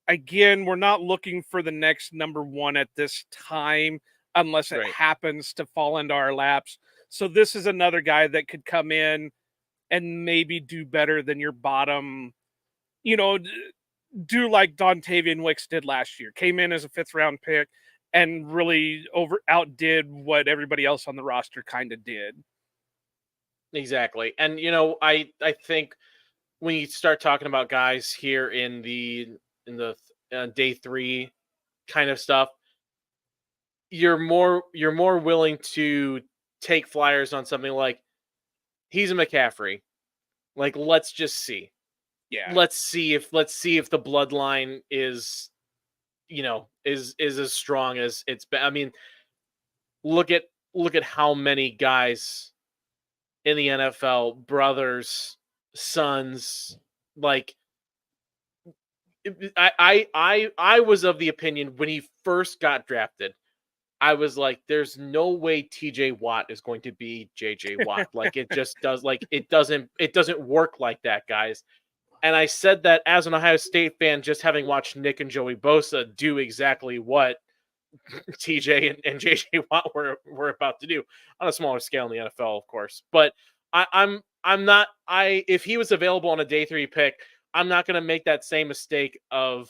Again, we're not looking for the next number one at this time unless it happens to fall into our laps. So this is another guy that could come in and maybe do better than your bottom, do like Dontavian Wicks did last year. Came in as a 5th round pick and really outdid what everybody else on the roster kind of did. Exactly. And I think when you start talking about guys here in the day 3 kind of stuff, you're more willing to take flyers on something like he's a McCaffrey. Like, let's just see. Yeah. Let's see if the bloodline is is as strong as it's been. I mean, look at how many guys in the NFL, brothers, sons, like I was of the opinion when he first got drafted, I was like, there's no way TJ Watt is going to be JJ Watt. Like, it just does, like, it doesn't work like that, guys. And I said that as an Ohio State fan, just having watched Nick and Joey Bosa do exactly what TJ and JJ Watt were about to do on a smaller scale in the NFL, of course. But I'm not, if he was available on a day 3 pick, I'm not going to make that same mistake of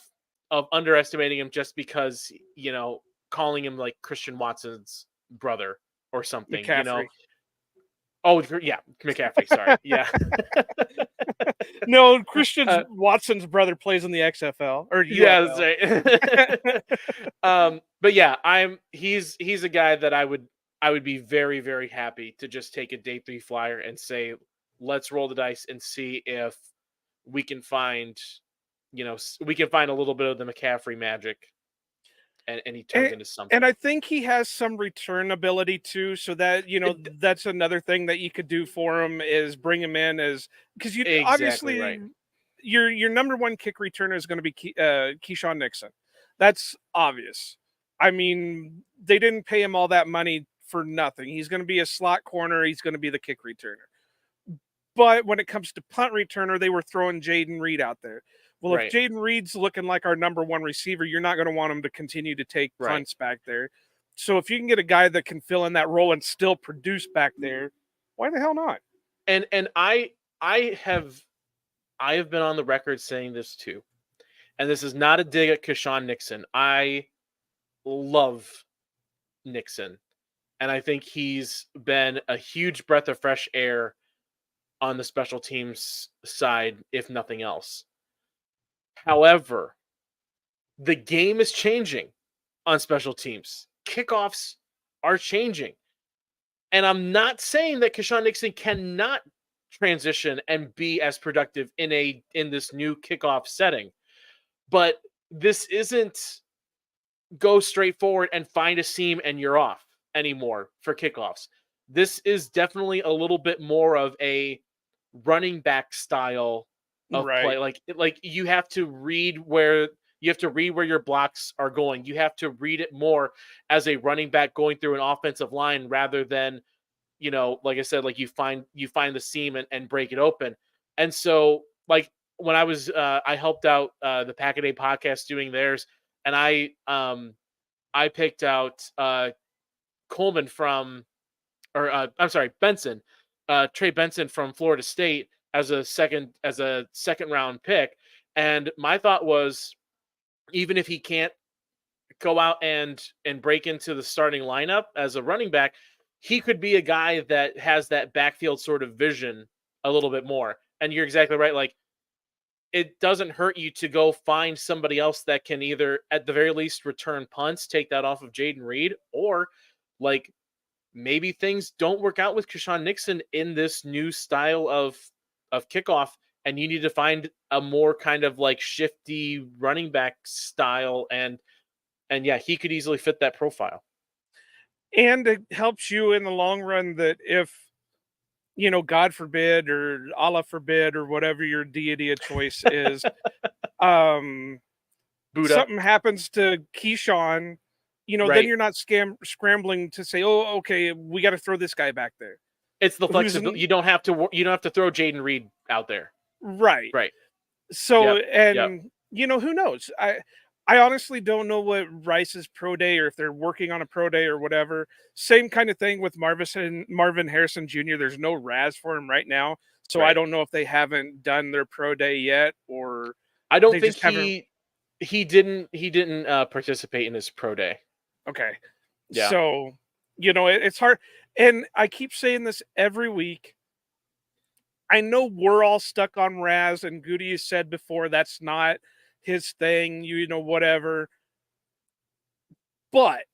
underestimating him just because, calling him like Christian Watson's brother or something, McCaffrey. Oh, yeah, McCaffrey, sorry. Yeah. No, Christian Watson's brother plays in the XFL or UFL. Yeah, that's right. But yeah, he's a guy that I would be very, very happy to just take a day 3 flyer and say, let's roll the dice and see if we can find, we can find a little bit of the McCaffrey magic. And he turns into something. And I think he has some return ability too, so that that's another thing that you could do for him is bring him in as because you exactly obviously right. your number one kick returner is going to be Keyshawn Nixon. That's obvious. I mean, they didn't pay him all that money for nothing. He's going to be a slot corner. He's going to be the kick returner. But when it comes to punt returner, they were throwing Jaden Reed out there. Well, if Jaden Reed's looking like our number one receiver, you're not going to want him to continue to take punts back there. So if you can get a guy that can fill in that role and still produce back there, why the hell not? And I have been on the record saying this too. And this is not a dig at Keyshawn Nixon. I love Nixon. And I think he's been a huge breath of fresh air on the special teams side, if nothing else. However, the game is changing on special teams. Kickoffs are changing. And I'm not saying that Keyshawn Nixon cannot transition and be as productive in this new kickoff setting. But this isn't go straight forward and find a seam and you're off anymore for kickoffs. This is definitely a little bit more of a running back style of play. Like you have to read where your blocks are going. You have to read it more as a running back going through an offensive line rather than, like I said, like you find the seam and break it open. And so, like, when I was I helped out the Pack a Day podcast doing theirs, and I picked out Coleman Benson, Trey Benson from Florida State as a second round pick. And my thought was, even if he can't go out and break into the starting lineup as a running back, he could be a guy that has that backfield sort of vision a little bit more. And you're exactly right. Like, it doesn't hurt you to go find somebody else that can either, at the very least, return punts, take that off of Jaden Reed, or like maybe things don't work out with Keyshawn Nixon in this new style of kickoff, and you need to find a more kind of like shifty running back style, and yeah, he could easily fit that profile. And it helps you in the long run that if, God forbid or Allah forbid or whatever your deity of choice is, um, Buddha, something happens to Keyshawn, then right? you're not scrambling to say, oh, okay, we got to throw this guy back there. It's the Who's flexibility. You don't have to throw Jaden Reed out there, right. right? So, Yep. and who knows? I honestly don't know what Rice's pro day, or if they're working on a pro day or whatever. Same kind of thing with Marvin Harrison Jr. There's no Raz for him right now, so I Right. don't know if they haven't done their pro day yet, or I don't they think just haven't. he didn't participate in his pro day. Okay, Yeah. so it's hard, and I keep saying this every week. I know we're all stuck on Raz, and Goody has said before that's not his thing, whatever. But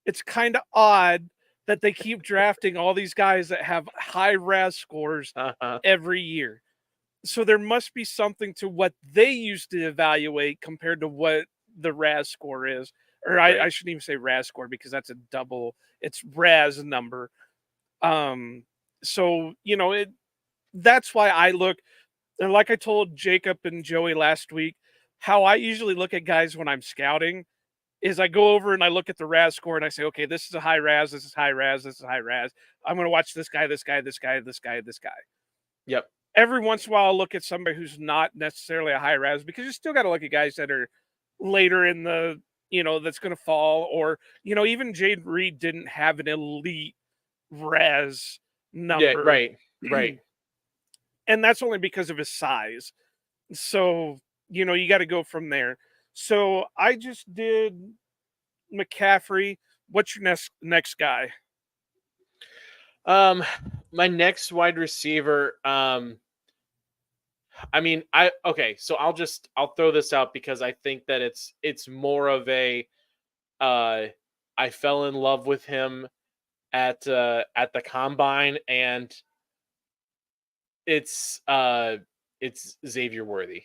it's kind of odd that they keep drafting all these guys that have high Raz scores every year. So there must be something to what they used to evaluate compared to what the Raz score is. Or I shouldn't even say Raz score, because that's a double. It's Raz number. So that's why I look, and like I told Jacob and Joey last week, how I usually look at guys when I'm scouting is I go over and I look at the Raz score and I say, okay, this is a high Raz, this is high Raz, this is high Raz. I'm going to watch this guy, this guy, this guy, this guy, this guy. Yep. Every once in a while, I'll look at somebody who's not necessarily a high Raz, because you still got to look at guys that are later in the, that's going to fall. Or, even Jade Reed didn't have an elite Raz number. Yeah, right. And that's only because of his size. So, you got to go from there. So I just did McCaffrey. What's your next guy? My next wide receiver, so I'll throw this out because I think that it's more of a I fell in love with him at the combine, and it's Xavier Worthy.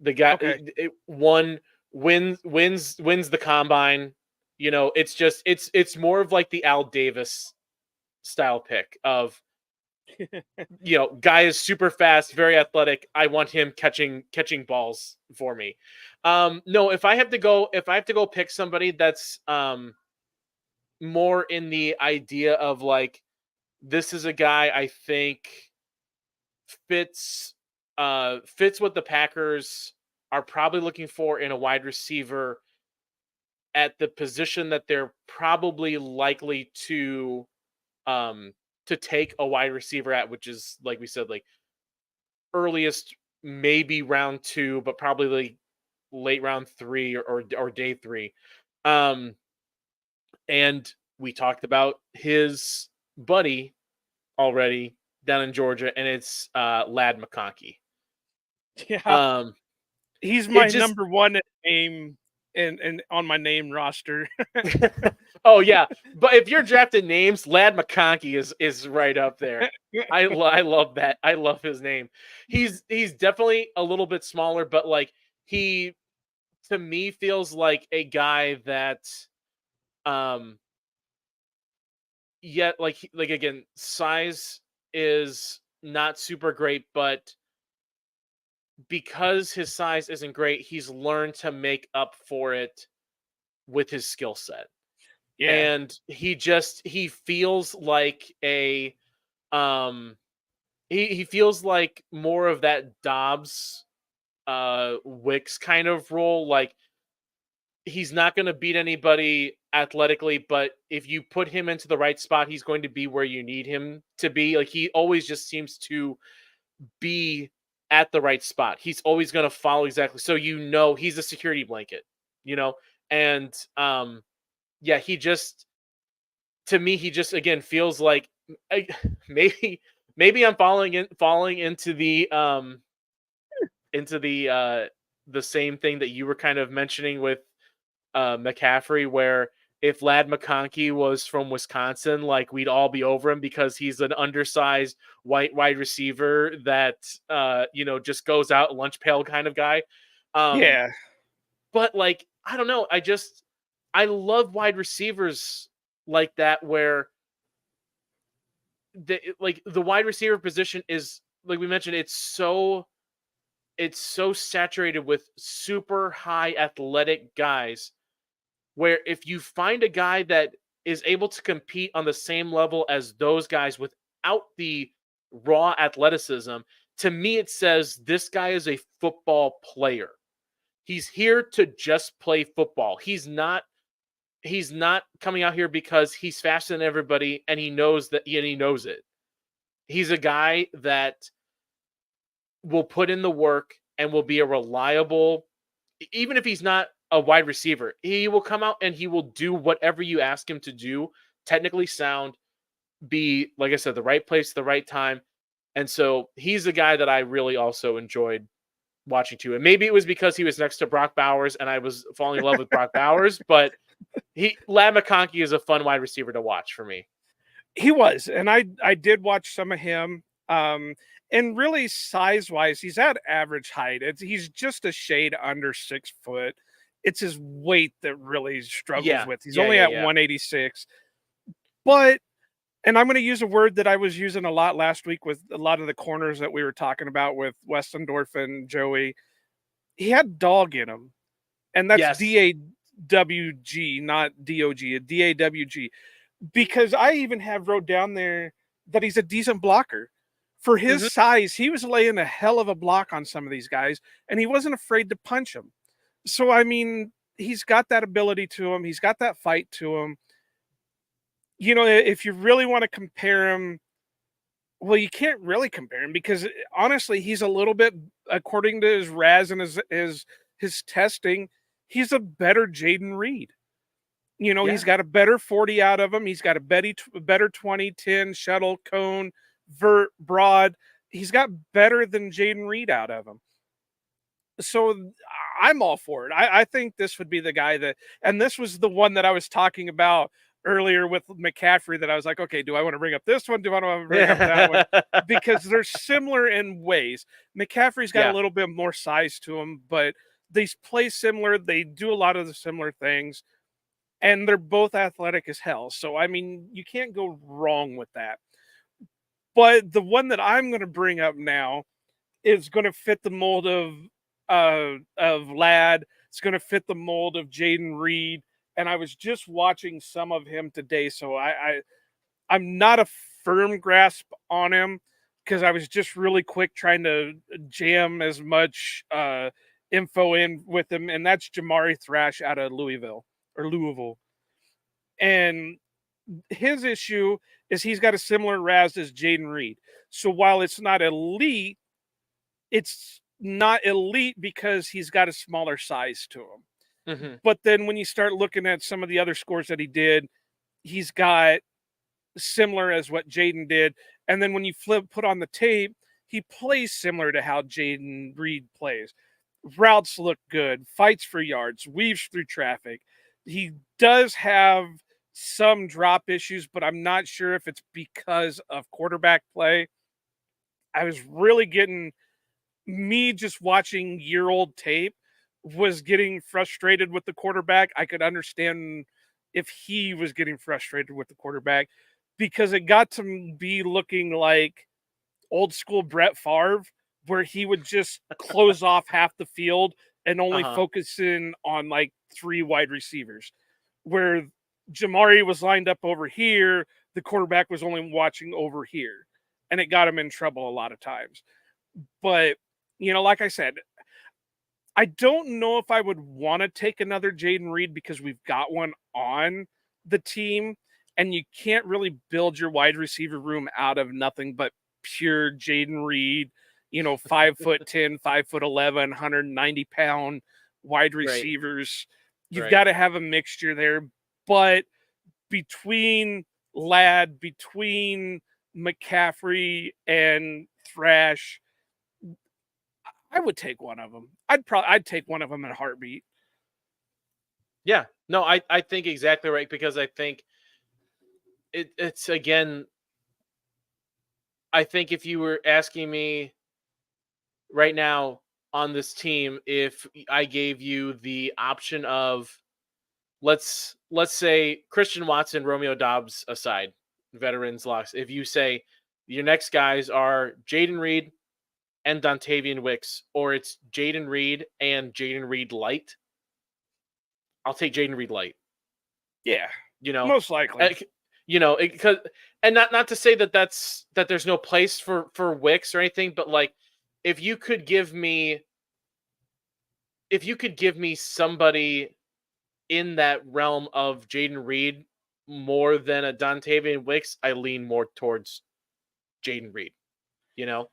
The guy wins the combine. It's more of like the Al Davis style pick of guy is super fast, very athletic. I want him catching balls for me. No, if I have to go pick somebody that's more in the idea of like, this is a guy I think fits what the Packers are probably looking for in a wide receiver at the position that they're probably likely to take a wide receiver at, which is, like we said, like earliest maybe round 2, but probably like late round 3 or day 3. And we talked about his buddy already down in Georgia, and it's Lad McConkey. Yeah. He's my number one name and on my name roster. Oh yeah, but if you're drafting names, Lad McConkey is right up there. I love that. I love his name. He's definitely a little bit smaller, but like he, to me, feels like a guy that yet like again, size is not super great, but because his size isn't great, he's learned to make up for it with his skill set. Yeah. And he feels like a he feels like more of that Dobbs Wicks kind of role. Like, he's not going to beat anybody athletically, but if you put him into the right spot, he's going to be where you need him to be. Like, he always just seems to be at the right spot. He's always going to follow exactly. So he's a security blanket, And yeah, to me, he just again feels like maybe I'm falling into the same thing that you were kind of mentioning with McCaffrey, where if Lad McConkey was from Wisconsin, like we'd all be over him because he's an undersized white wide receiver that just goes out lunch pail kind of guy. Yeah. But like I don't know, I love wide receivers like that where the wide receiver position is, like we mentioned, it's so saturated with super high athletic guys, where if you find a guy that is able to compete on the same level as those guys without the raw athleticism, to me it says this guy is a football player. He's here to just play football. He's not coming out here because he's faster than everybody and he knows it. He's a guy that will put in the work and will be a reliable, even if he's not a wide receiver, he will come out and he will do whatever you ask him to do, technically sound, be, like I said, the right place, the right time. And so he's a guy that I really also enjoyed watching too. And maybe it was because he was next to Brock Bowers and I was falling in love with Brock Bowers, but Lad McConkey is a fun wide receiver to watch for me. He was, and I did watch some of him. And really size wise, he's at average height. He's just a shade under 6 foot. It's his weight that really struggles with. He's only at 186. But, and I'm going to use a word that I was using a lot last week with a lot of the corners that we were talking about with Westendorf and Joey. He had dog in him. And that's DAWG, not DOG, a DAWG. Because I even have wrote down there that he's a decent blocker. For his size, he was laying a hell of a block on some of these guys, and he wasn't afraid to punch them. So, I mean, he's got that ability to him. He's got that fight to him. You know, if you really want to compare him, well, you can't really compare him because, honestly, he's a little bit, according to his RAS and his testing, he's a better Jaden Reed. You know, he's got a better 40 out of him. He's got a better 20, 10, shuttle, cone, vert, broad. He's got better than Jaden Reed out of him. So I'm all for it. I think this would be the guy that, and this was the one that I was talking about earlier with McCaffrey that I was like, okay, do I want to bring up this one? Do I want to bring up that one? Because they're similar in ways. McCaffrey's got a little bit more size to him, but they play similar. They do a lot of the similar things. And they're both athletic as hell. So, I mean, you can't go wrong with that. But the one that I'm going to bring up now is going to fit the mold of Lad. It's going to fit the mold of Jaden Reed. And I was just watching some of him today. So I'm not a firm grasp on him because I was just really quick trying to jam as much info in with him. And that's Jamari Thrash out of Louisville. And his issue is he's got a similar RAS as Jaden Reed. So while it's not elite because he's got a smaller size to him. But then when you start looking at some of the other scores that he did, he's got similar as what Jaden did. And then when you put on the tape, he plays similar to how Jaden Reed plays. Routes look good, fights for yards, weaves through traffic. He does have some drop issues, but I'm not sure if it's because of quarterback play. I was really just watching year-old tape was getting frustrated with the quarterback. I could understand if he was getting frustrated with the quarterback because it got to be looking like old school Brett Favre, where he would just close off half the field and only focus in on like 3 wide receivers, where Jamari was lined up over here. The quarterback was only watching over here, and it got him in trouble a lot of times. But, you know, like I said, I don't know if I would want to take another Jaden Reed because we've got one on the team, and you can't really build your wide receiver room out of nothing but pure Jaden Reed, 5'10", 5'11", 190-pound wide receivers. You've Right. got to have a mixture there. But between between McCaffrey and Thrash, I would take one of them. I'd take one of them in a heartbeat. Yeah. No, I think exactly right, because I think it's again, I think if you were asking me right now on this team, if I gave you the option of, let's say Christian Watson, Romeo Dobbs aside, veterans locks. If you say your next guys are Jaden Reed and Dontavian Wicks, or it's Jaden Reed and Jaden Reed light, I'll take Jaden Reed light. Yeah, You know, most likely. because, and not to say that there's no place for Wicks or anything, but like if you could give me somebody in that realm of Jaden Reed more than a Dontavian Wicks, I lean more towards Jaden Reed. You know?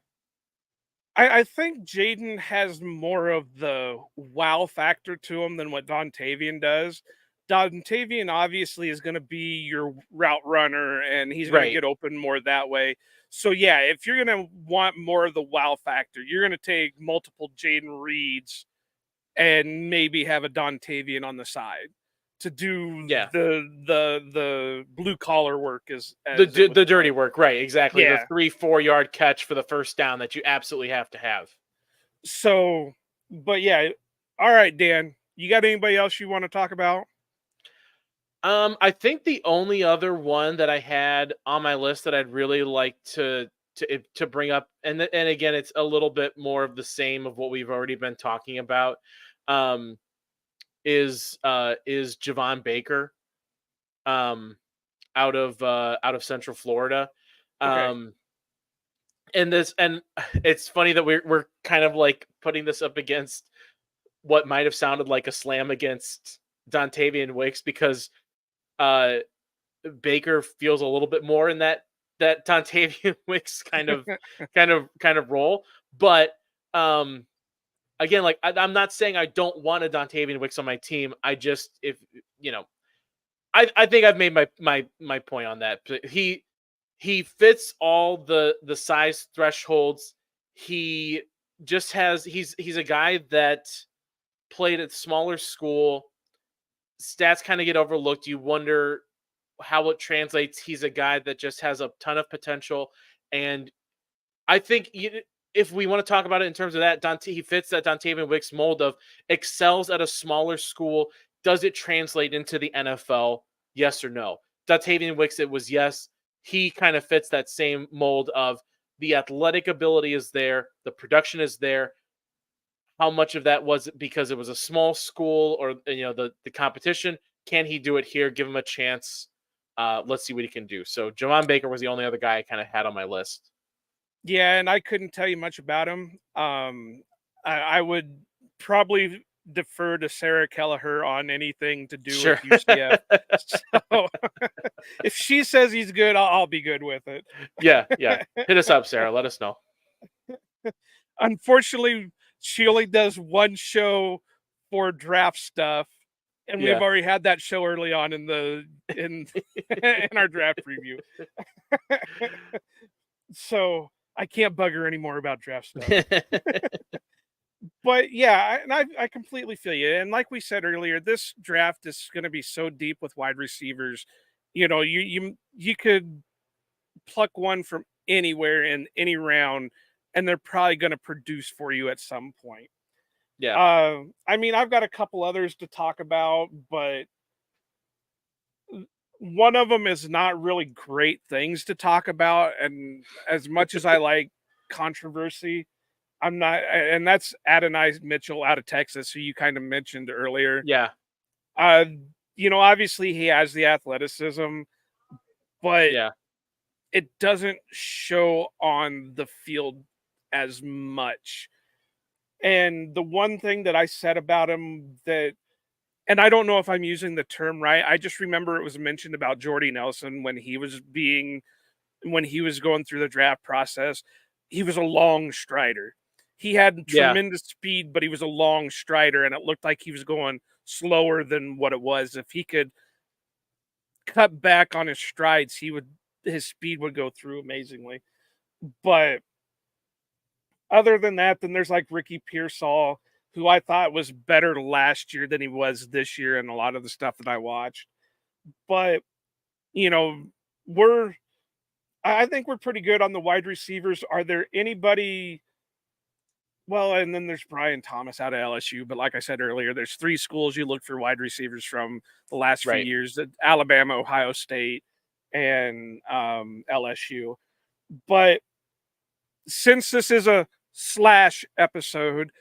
I think Jaden has more of the wow factor to him than what Dontavian does. Dontavian obviously is going to be your route runner, and he's going to Right. get open more that way. So yeah, if you're going to want more of the wow factor, you're going to take multiple Jaden Reeds and maybe have a Dontavian on the side to do Yeah. the blue collar work as The it was dirty called. work, right? Exactly. The Yeah. 3-4 yard catch for the first down that you absolutely have to have. So, but yeah, all right, Dan. You got anybody else you want to talk about? I think the only other one that I had on my list that I'd really like to bring up, and again, it's a little bit more of the same of what we've already been talking about, is Javon Baker, out of Central Florida, Okay. and it's funny that we're kind of like putting this up against what might have sounded like a slam against Dontavian Wicks, because Baker feels a little bit more in that Dontavian Wicks kind of role. But again, like I'm not saying I don't want a Dontavian Wicks on my team. I just, if you know, I think I've made my point on that. He fits all the size thresholds. He just has he's a guy that played at smaller school. Stats kind of get overlooked. You wonder how it translates. He's a guy that just has a ton of potential, and I think if we want to talk about it in terms of that, he fits that Dontavian Wicks mold of excels at a smaller school. Does it translate into the NFL? Yes or no? Dontavian Wicks, it was yes. He kind of fits that same mold of the athletic ability is there, the production is there. How much of that was because it was a small school, or the competition? Can he do it here? Give him a chance. Let's see what he can do. So Javon Baker was the only other guy I kind of had on my list. Yeah, and I couldn't tell you much about him. I would probably defer to Sarah Kelleher on anything to do Sure. with UCF. So if she says he's good, I'll be good with it. Yeah. Hit us up, Sarah. Let us know. Unfortunately, she only does one show for draft stuff, and we've Yeah. already had that show early on in in our draft preview. So I can't bug her anymore about draft stuff. But yeah, and I completely feel you. And like we said earlier, this draft is going to be so deep with wide receivers. You could pluck one from anywhere in any round, and they're probably going to produce for you at some point. Yeah. I mean, I've got a couple others to talk about, but one of them is not really great things to talk about. And as much as I like controversy, I'm not, and that's Adonai Mitchell out of Texas, who you kind of mentioned earlier. Yeah. Uh, obviously he has the athleticism, but Yeah. it doesn't show on the field as much. And the one thing that I said about him and I don't know if I'm using the term right. I just remember it was mentioned about Jordy Nelson when he was going through the draft process. He was a long strider. He had Yeah. tremendous speed, but he was a long strider, and it looked like he was going slower than what it was. If he could cut back on his strides, his speed would go through amazingly. But other than that, then there's like Ricky Pearsall, who I thought was better last year than he was this year in a lot of the stuff that I watched. But, you know, I think we're pretty good on the wide receivers. Are there anybody? Well, and then there's Brian Thomas out of LSU. But like I said earlier, there's 3 schools you look for wide receivers from the last few Right. years: Alabama, Ohio State, and LSU. But since this is a slash episode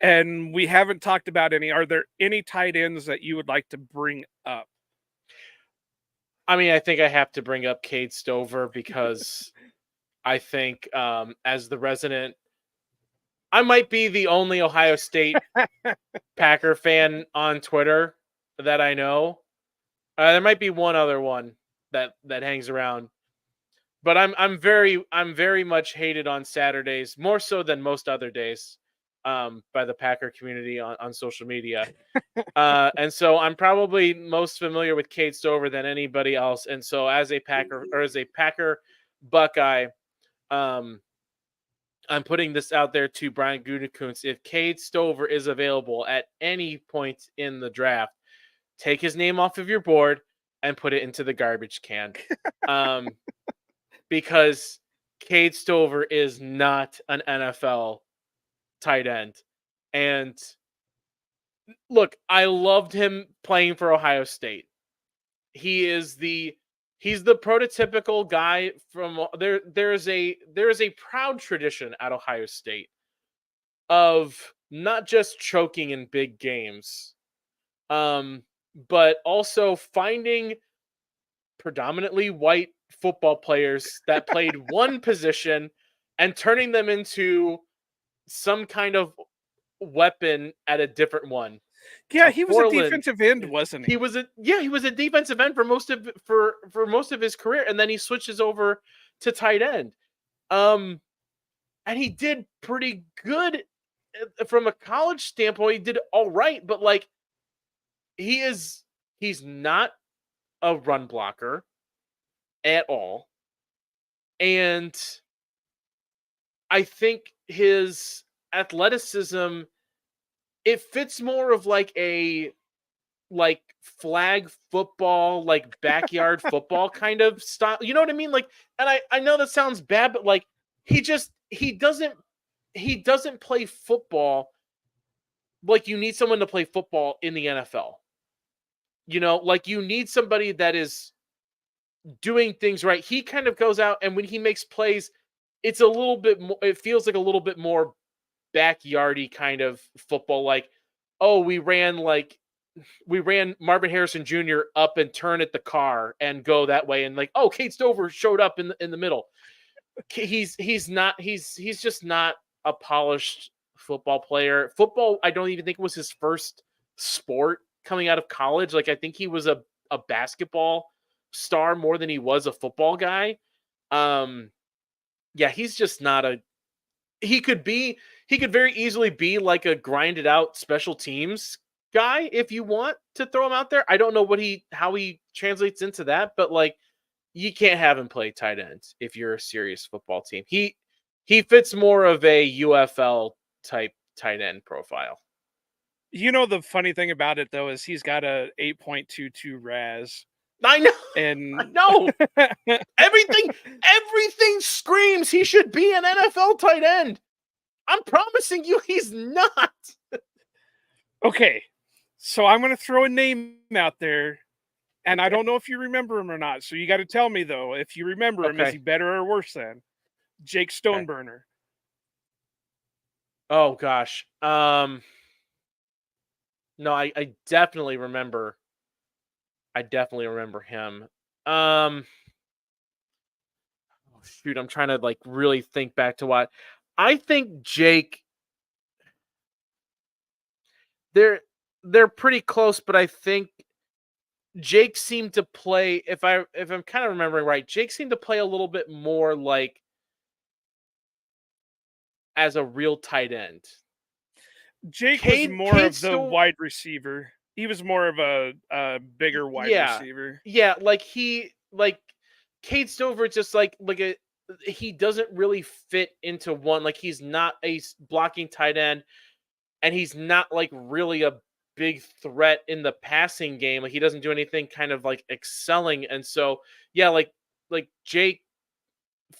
and we haven't talked about any, are there any tight ends that you would like to bring up? I mean, I think I have to bring up Cade Stover because I think as the resident, I might be the only Ohio State Packer fan on Twitter that I know. There might be one other one that hangs around, but I'm very much hated on Saturdays, more so than most other days, by the Packer community on social media. And so I'm probably most familiar with Cade Stover than anybody else. And so as a Packer Buckeye, I'm putting this out there to Brian Gutekunst. If Cade Stover is available at any point in the draft, take his name off of your board and put it into the garbage can. Because Cade Stover is not an NFL tight end. And look, I loved him playing for Ohio State. He's the prototypical guy from there. There is a proud tradition at Ohio State of not just choking in big games, but also finding predominantly white football players that played one position and turning them into some kind of weapon at a different one. Yeah, he was a defensive end, wasn't he? He was a defensive end for most of his career, and then he switches over to tight end. And he did pretty good from a college standpoint. He did all right, but like he's not a run blocker at all. And I think his athleticism, it fits more of like a flag football, like backyard football kind of style. You know what I mean? Like, and I know that sounds bad, but like he doesn't play football like you need someone to play football in the NFL. You know, like you need somebody that is doing things right. He kind of goes out, and when he makes plays, it's a little bit more, it feels like a little bit more backyardy kind of football. Like, oh, we ran Marvin Harrison Jr. up and turn at the car and go that way. And like, oh, Cade Stover showed up in the middle. He's just not a polished football player. Football, I don't even think was his first sport coming out of college. Like, I think he was a basketball star more than he was a football guy. Yeah, he's just not he could very easily be like a grinded out special teams guy if you want to throw him out there. I don't know how he translates into that, but like you can't have him play tight end if you're a serious football team. He fits more of a UFL type tight end profile. You know, the funny thing about it though is he's got a 8.22 RAS. I know. And I know. everything screams he should be an NFL tight end. I'm promising you he's not. Okay. So I'm going to throw a name out there, and I don't know if you remember him or not. So you got to tell me though, if you remember him, is he better or worse than Jake Stoneburner? Okay. Oh gosh. No, I definitely remember. I definitely remember him. Oh shoot, I'm trying to like really think back to what I think Jake. They're pretty close, but I think Jake seemed to play, if I'm kind of remembering right, Jake seemed to play a little bit more like as a real tight end. Jake was more of the wide receiver. He was more of a bigger wide Yeah, receiver. yeah, like Cade Stover just like a he doesn't really fit into one. Like he's not a blocking tight end, and he's not like really a big threat in the passing game. Like he doesn't do anything kind of like excelling, and so yeah, like Jake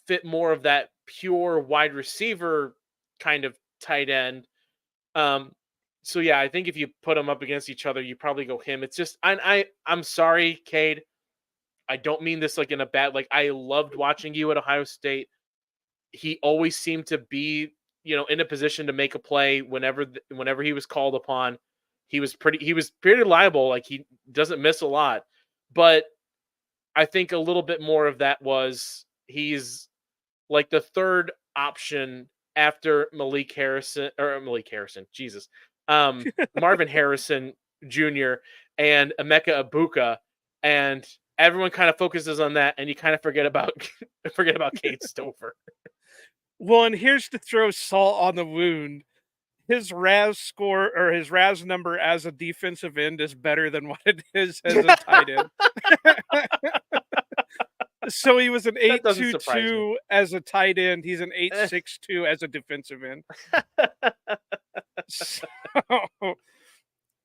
fit more of that pure wide receiver kind of tight end. Um, so yeah, I think if you put them up against each other, you probably go him. It's just I'm sorry, Cade. I don't mean this like in a bad like I loved watching you at Ohio State. He always seemed to be, in a position to make a play whenever he was called upon. He was pretty reliable, like he doesn't miss a lot. But I think a little bit more of that was he's like the third option after Malik Harrison, Jesus. Marvin Harrison Jr. and Emeka Ibuka, and everyone kind of focuses on that, and you kind of forget about forget about Cade Stover. Well, and here's to throw salt on the wound. His RAS score or his RAS number as a defensive end is better than what it is as a tight end. So he was an That doesn't surprise me. 8.22 as a tight end. He's an Eh. 8.62 as a defensive end. So,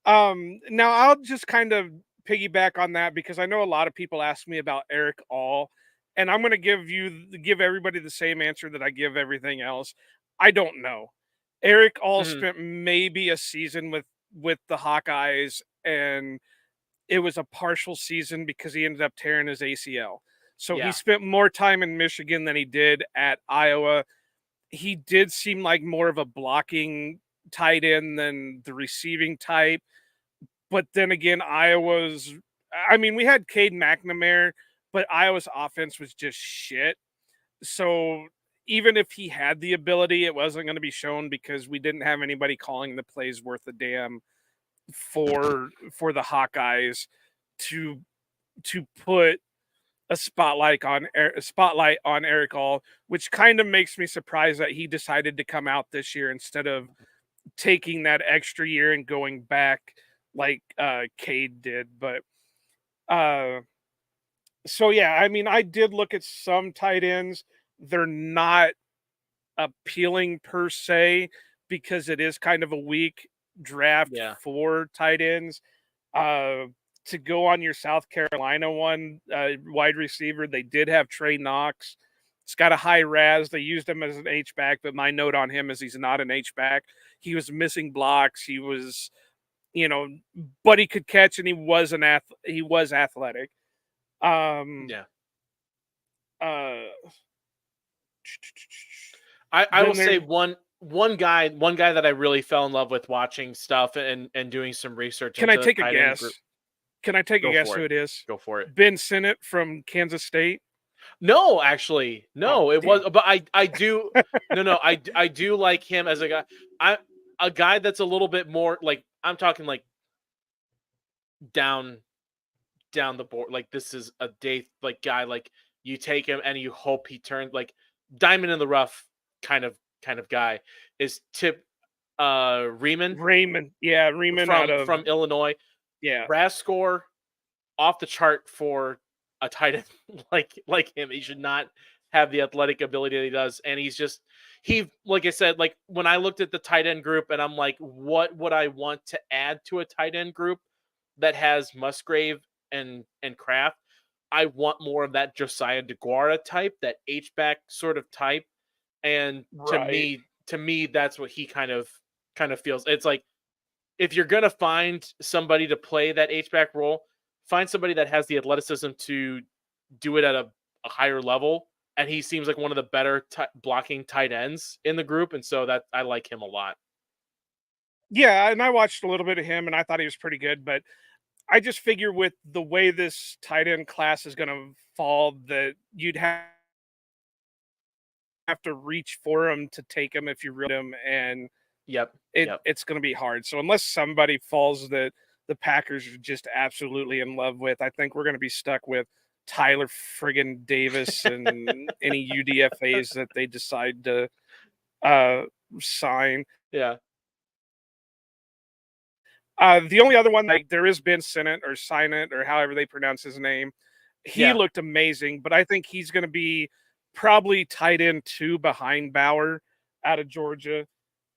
now I'll just kind of piggyback on that because I know a lot of people ask me about Eric All, and I'm going to give everybody the same answer that I give everything else. I don't know. Eric All Mhm. spent maybe a season with the Hawkeyes, and it was a partial season because he ended up tearing his ACL. So he Yeah. spent more time in Michigan than he did at Iowa. He did seem like more of a blocking tight end than the receiving type. But then again, we had Cade McNamara, but Iowa's offense was just shit. So even if he had the ability, it wasn't going to be shown because we didn't have anybody calling the plays worth a damn for the Hawkeyes to put a spotlight on Eric All, which kind of makes me surprised that he decided to come out this year instead of taking that extra year and going back like Cade did. But uh so yeah, I did look at some tight ends. They're not appealing per se because it is kind of a weak draft Yeah. for tight ends. Uh, to go on your South Carolina one, wide receiver, they did have Trey Knox. It's got a high RAS. They used him as an H back, but my note on him is he's not an H back. He was missing blocks. He was, you know, but he could catch and he was athletic. Um, Yeah. uh, I will then say there. one guy that I really fell in love with watching stuff and doing some research Can I into the take a tight end guess? group. Can I take a Go guess for who it. it is? Go for it. Ben Sinnott from Kansas State. No, actually, Oh, no, it was, damn. but I do, no, I do like him as a guy. I A guy that's a little bit more like I'm talking like down down the board. Like this is a day like guy like you take him and you hope he turns like diamond in the rough kind of guy is Tip Riemann Raymond. Yeah, Raymond out of from Illinois. yeah. RAS score off the chart for a tight end like him. He should not have the athletic ability that he does, and he like I said, like when I looked at the tight end group, and I'm like, what would I want to add to a tight end group that has Musgrave and Kraft? I want more of that Josiah DeGuara type, that H back sort of type, and Right. to me, that's what he kind of feels. It's like if you're gonna find somebody to play that H back role, find somebody that has the athleticism to do it at a higher level. And he seems like one of the better blocking tight ends in the group, and so that I like him a lot. Yeah, and I watched a little bit of him and I thought he was pretty good, but I just figure with the way this tight end class is going to fall that you'd have to reach for him to take him if you really him, and Yep, yep. it's going to be hard. So unless somebody falls that the Packers are just absolutely in love with, I think we're going to be stuck with Tyler friggin' Davis and any UDFA's that they decide to uh sign. Yeah. The only other one, like, there is Ben Sinnott or Sinnott or however they pronounce his name. He Yeah. looked amazing, but I think he's going to be probably tight end 2 behind Bauer out of Georgia.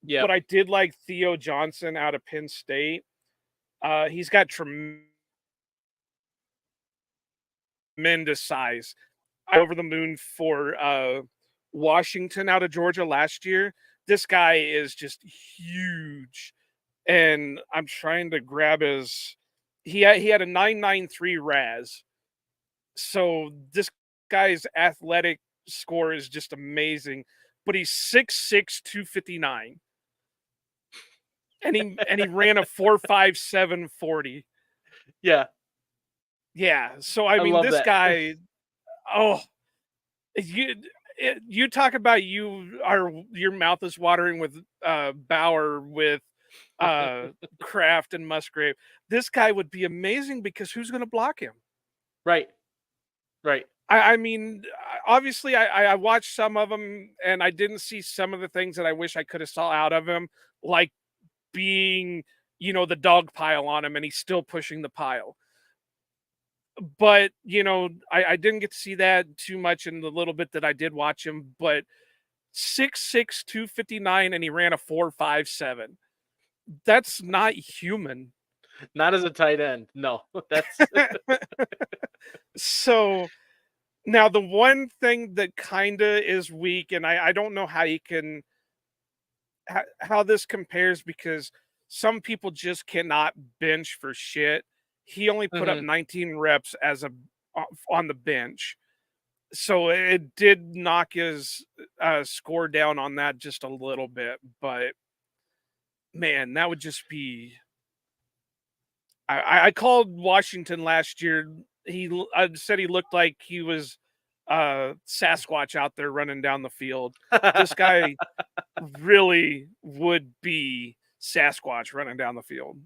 Yeah. But I did like Theo Johnson out of Penn State. He's got tremendous size. Over the moon for Washington out of Georgia last year. This guy is just huge. And I'm trying to grab his he had a 993 RAS. So this guy's athletic score is just amazing. But he's 6'6", 259. And he ran a 4.57 40. Yeah. Yeah. So I mean, love this that. guy, oh, you talk about your mouth is watering with Bauer, with Kraft and Musgrave. This guy would be amazing because who's going to block him? Right. Right. I mean, obviously, I watched some of them and I didn't see some of the things that I wish I could have saw out of him, like being, the dog pile on him and he's still pushing the pile. But, I didn't get to see that too much in the little bit that I did watch him, but 6'6", 259, and he ran a 4.57. That's not human. Not as a tight end. No, that's So now the one thing that kind of is weak, and I don't know how you can, how this compares, because some people just cannot bench for shit. He only put up 19 reps as on the bench. So it did knock his score down on that just a little bit, but man, that would just be. I called Washington last year. I said he looked like he was Sasquatch out there running down the field. This guy really would be Sasquatch running down the field.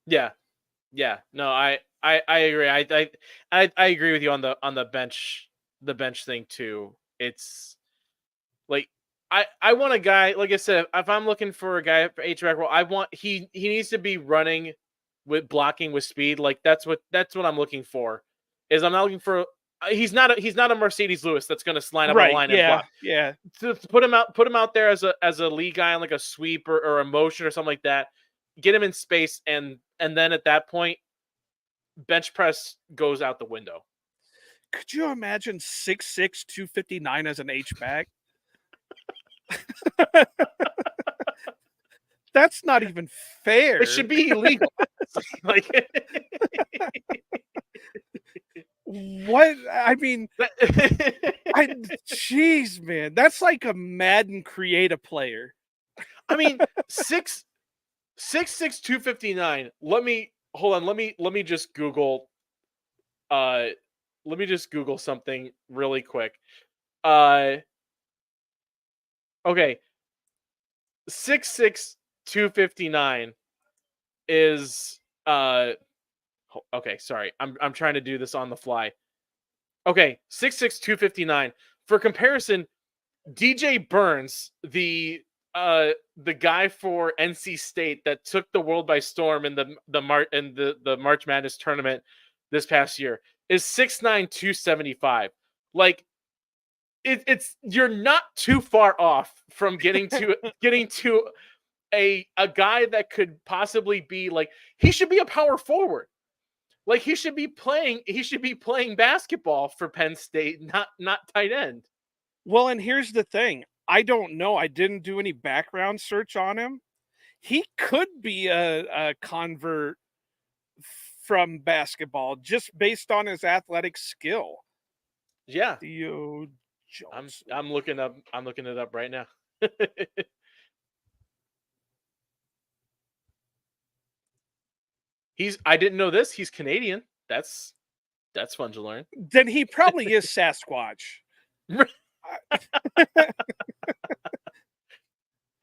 Yeah. Yeah. No, I agree. I agree with you on the bench thing too. It's like I want a guy, like I said, if I'm looking for a guy for HVAC role, I want he needs to be running with blocking with speed. Like that's what I'm looking for. Is I'm not looking for he's not a Mercedes Lewis that's going to line up on the Right? line and Yeah, block. yeah. To put him out there as a lead guy on like a sweep or a motion or something like that. Get him in space and then at that point, bench press goes out the window. Could you imagine 6'6", 259 as an H-back? That's not even fair. It should be illegal. Like, what? I mean, jeez, man, that's like a Madden create a player. I mean, 6'6", 259. Let me just Google. Let me just Google something really quick. Okay. 6'6", 259 is okay, sorry. I'm trying to do this on the fly. Okay, 6'6", 259. For comparison, DJ Burns, the guy for NC State that took the world by storm in the March Madness tournament this past year, is 6'9", 275. Like it's you're not too far off from getting to a guy that could possibly be like, he should be a power forward. Like he should be playing basketball for Penn State, not tight end. Well, and here's the thing. I don't know. I didn't do any background search on him. He could be a convert from basketball just based on his athletic skill. Yeah. Theo Johnson. I'm looking it up right now. I didn't know this. He's Canadian. That's fun to learn. Then he probably is Sasquatch.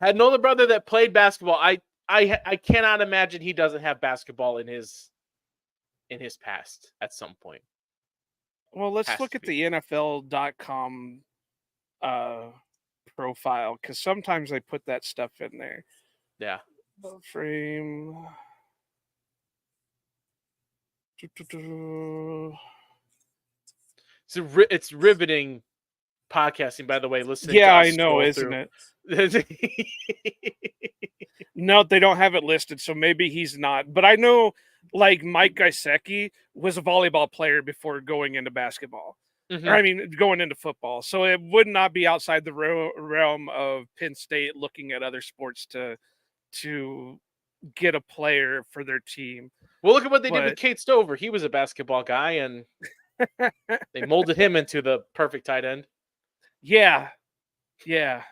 Had an older brother that played basketball. I cannot imagine he doesn't have basketball in his past at some point. Well, let's look at the NFL.com profile, because sometimes they put that stuff in there. Yeah. Frame. It's riveting podcasting, by the way. Listening to Yeah, us I know, scroll isn't through. it? No, they don't have it listed, so maybe he's not. But I know, like, Mike Gesicki was a volleyball player before going into basketball. Or, Mhm. I mean, going into football. So it would not be outside the realm of Penn State looking at other sports to get a player for their team. Well, look at what they did with But Kate Stover. He was a basketball guy, and they molded him into the perfect tight end. yeah, yeah.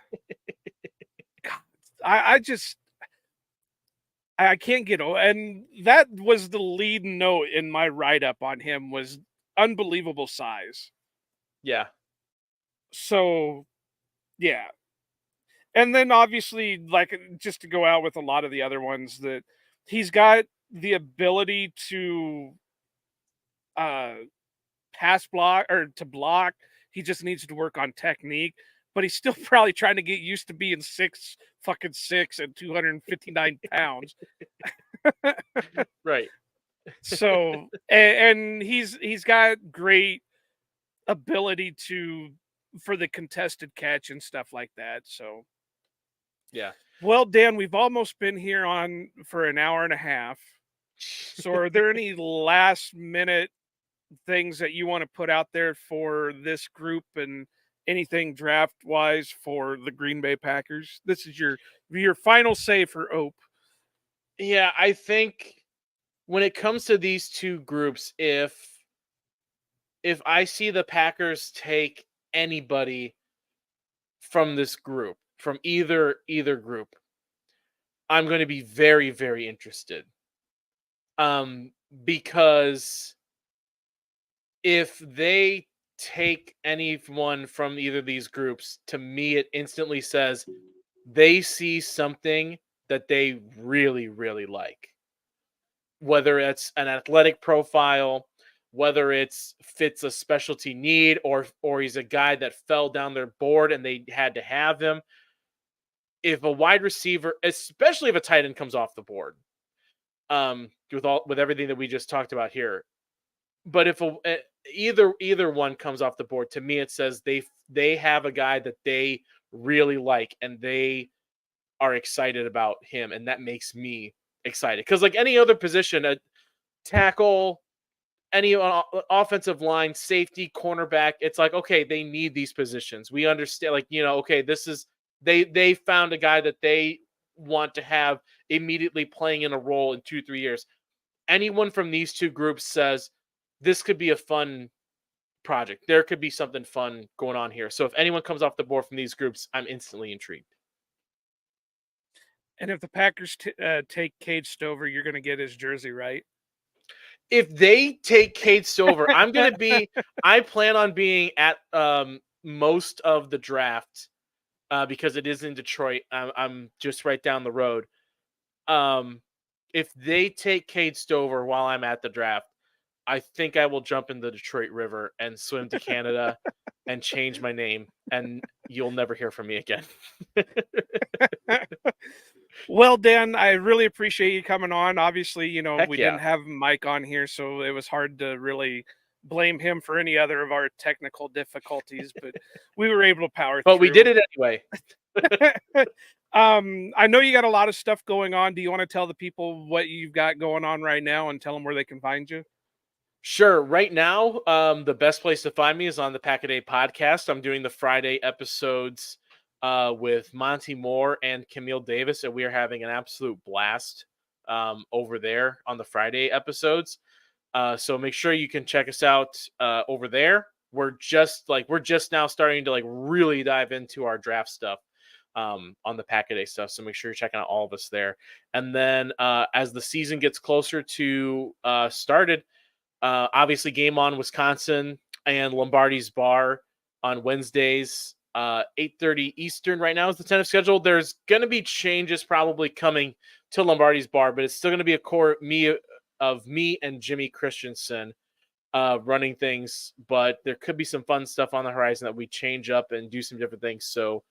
God, I just I can't get over, and that was the lead note in my write up on him was unbelievable size. Yeah. So yeah, and then obviously, like, just to go out with a lot of the other ones, that he's got the ability to uh pass block or to block. He just needs to work on technique, but he's still probably trying to get used to being 6'6" and 259 pounds. Right. So and he's got great ability to for the contested catch and stuff like that. So Yeah. well, Dan, we've almost been here on for an hour and a half. So are there any last minute things that you want to put out there for this group and anything draft wise for the Green Bay Packers? This is your final say for OPE. Yeah, I think when it comes to these two groups, if I see the Packers take anybody from this group, from either group, I'm going to be very, very interested. Because if they take anyone from either of these groups, to me, it instantly says they see something that they really, really like. Whether it's an athletic profile, whether it's fits a specialty need, or he's a guy that fell down their board and they had to have him. If a wide receiver, especially if a tight end comes off the board, with everything that we just talked about here, but if either one comes off the board, to me it says they have a guy that they really like and they are excited about him, and that makes me excited. Because like any other position, a tackle, any offensive line, safety, cornerback, it's like, okay, they need these positions. We understand, like, okay, this is they found a guy that they want to have immediately playing in a role in 2-3 years. Anyone from these two groups says this could be a fun project. There could be something fun going on here. So if anyone comes off the board from these groups, I'm instantly intrigued. And if the Packers take Cade Stover, you're going to get his jersey, right? If they take Cade Stover, I plan on being at most of the draft because it is in Detroit. I'm just right down the road. If they take Cade Stover while I'm at the draft, I think I will jump in the Detroit River and swim to Canada and change my name, and you'll never hear from me again. Well, Dan, I really appreciate you coming on. Obviously, Heck we yeah. didn't have Mike on here, so it was hard to really blame him for any other of our technical difficulties, but we were able to power But through. we did it anyway. I know you got a lot of stuff going on. Do you want to tell the people what you've got going on right now and tell them where they can find you? Sure. Right now, the best place to find me is on the Pack a Day podcast. I'm doing the Friday episodes with Monty Moore and Camille Davis, and we are having an absolute blast over there on the Friday episodes. So make sure you can check us out over there. We're just now starting to really dive into our draft stuff on the Pack a Day stuff. So make sure you're checking out all of us there. And then as the season gets closer to started. Obviously, Game On Wisconsin and Lombardi's Bar on Wednesdays, 8:30 Eastern. Right now is the tentative schedule. There's going to be changes probably coming to Lombardi's Bar, but it's still going to be a core of me and Jimmy Christensen running things. But there could be some fun stuff on the horizon that we change up and do some different things. So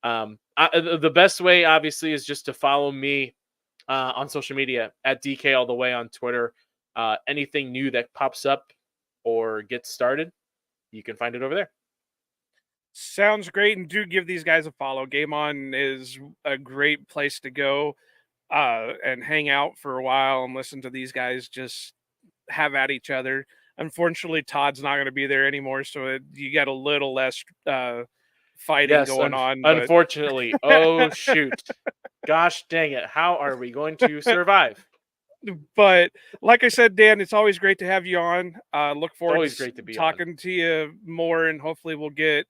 the best way, obviously, is just to follow me on social media at DK all the way on Twitter. anything new that pops up or gets started, you can find it over there. Sounds great, and do give these guys a follow. Game On is a great place to go and hang out for a while and listen to these guys just have at each other. Unfortunately, Todd's not going to be there anymore, so you got a little less fighting going on. But Unfortunately. Oh, shoot. Gosh dang it. How are we going to survive? But like I said, Dan, it's always great to have you on. Look forward Always to great to be talking to you more, and hopefully we'll get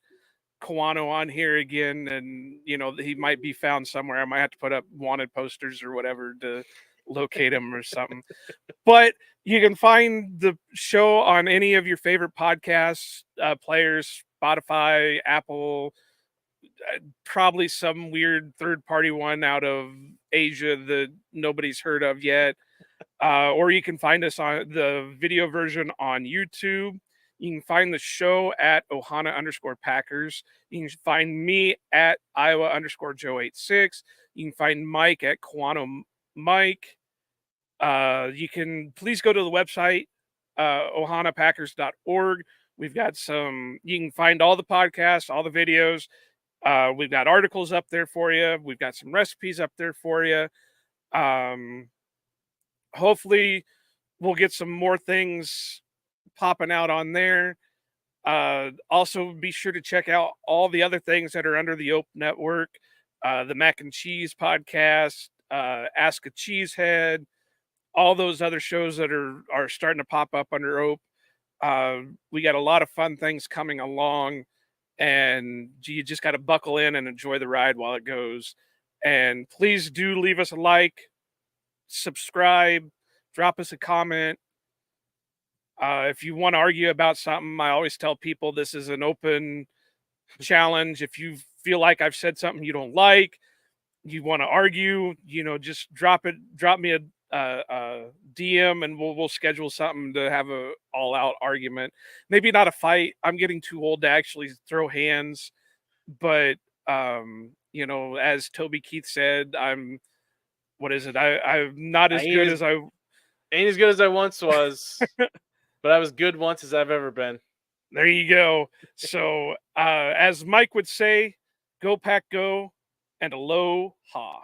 Kawano on here again. And he might be found somewhere. I might have to put up wanted posters or whatever to locate him or something. But you can find the show on any of your favorite podcasts players, Spotify, Apple, probably some weird third-party one out of Asia that nobody's heard of yet. Or you can find us on the video version on YouTube. You can find the show at Ohana_Packers. You can find me at Iowa_Joe86. You can find Mike at Kawano Mike. You can please go to the website, ohanapackers.org. We've got you can find all the podcasts, all the videos. We've got articles up there for you. We've got some recipes up there for you. Hopefully we'll get some more things popping out on there. Also be sure to check out all the other things that are under the OPE network. The Mac and Cheese podcast, Ask a Cheesehead, all those other shows that are starting to pop up under OPE. We got a lot of fun things coming along, and you just got to buckle in and enjoy the ride while it goes. And please do leave us a like, subscribe, drop us a comment. If you want to argue about something, I always tell people this is an open challenge. If you feel like I've said something you don't like, you want to argue, just drop me a DM, and we'll schedule something to have a all out argument. Maybe not a fight. I'm getting too old to actually throw hands, but as Toby Keith said, I'm not as good as I ain't as good as I once was, but I was good once as I've ever been. There you go. So as Mike would say, go Pack go, and aloha.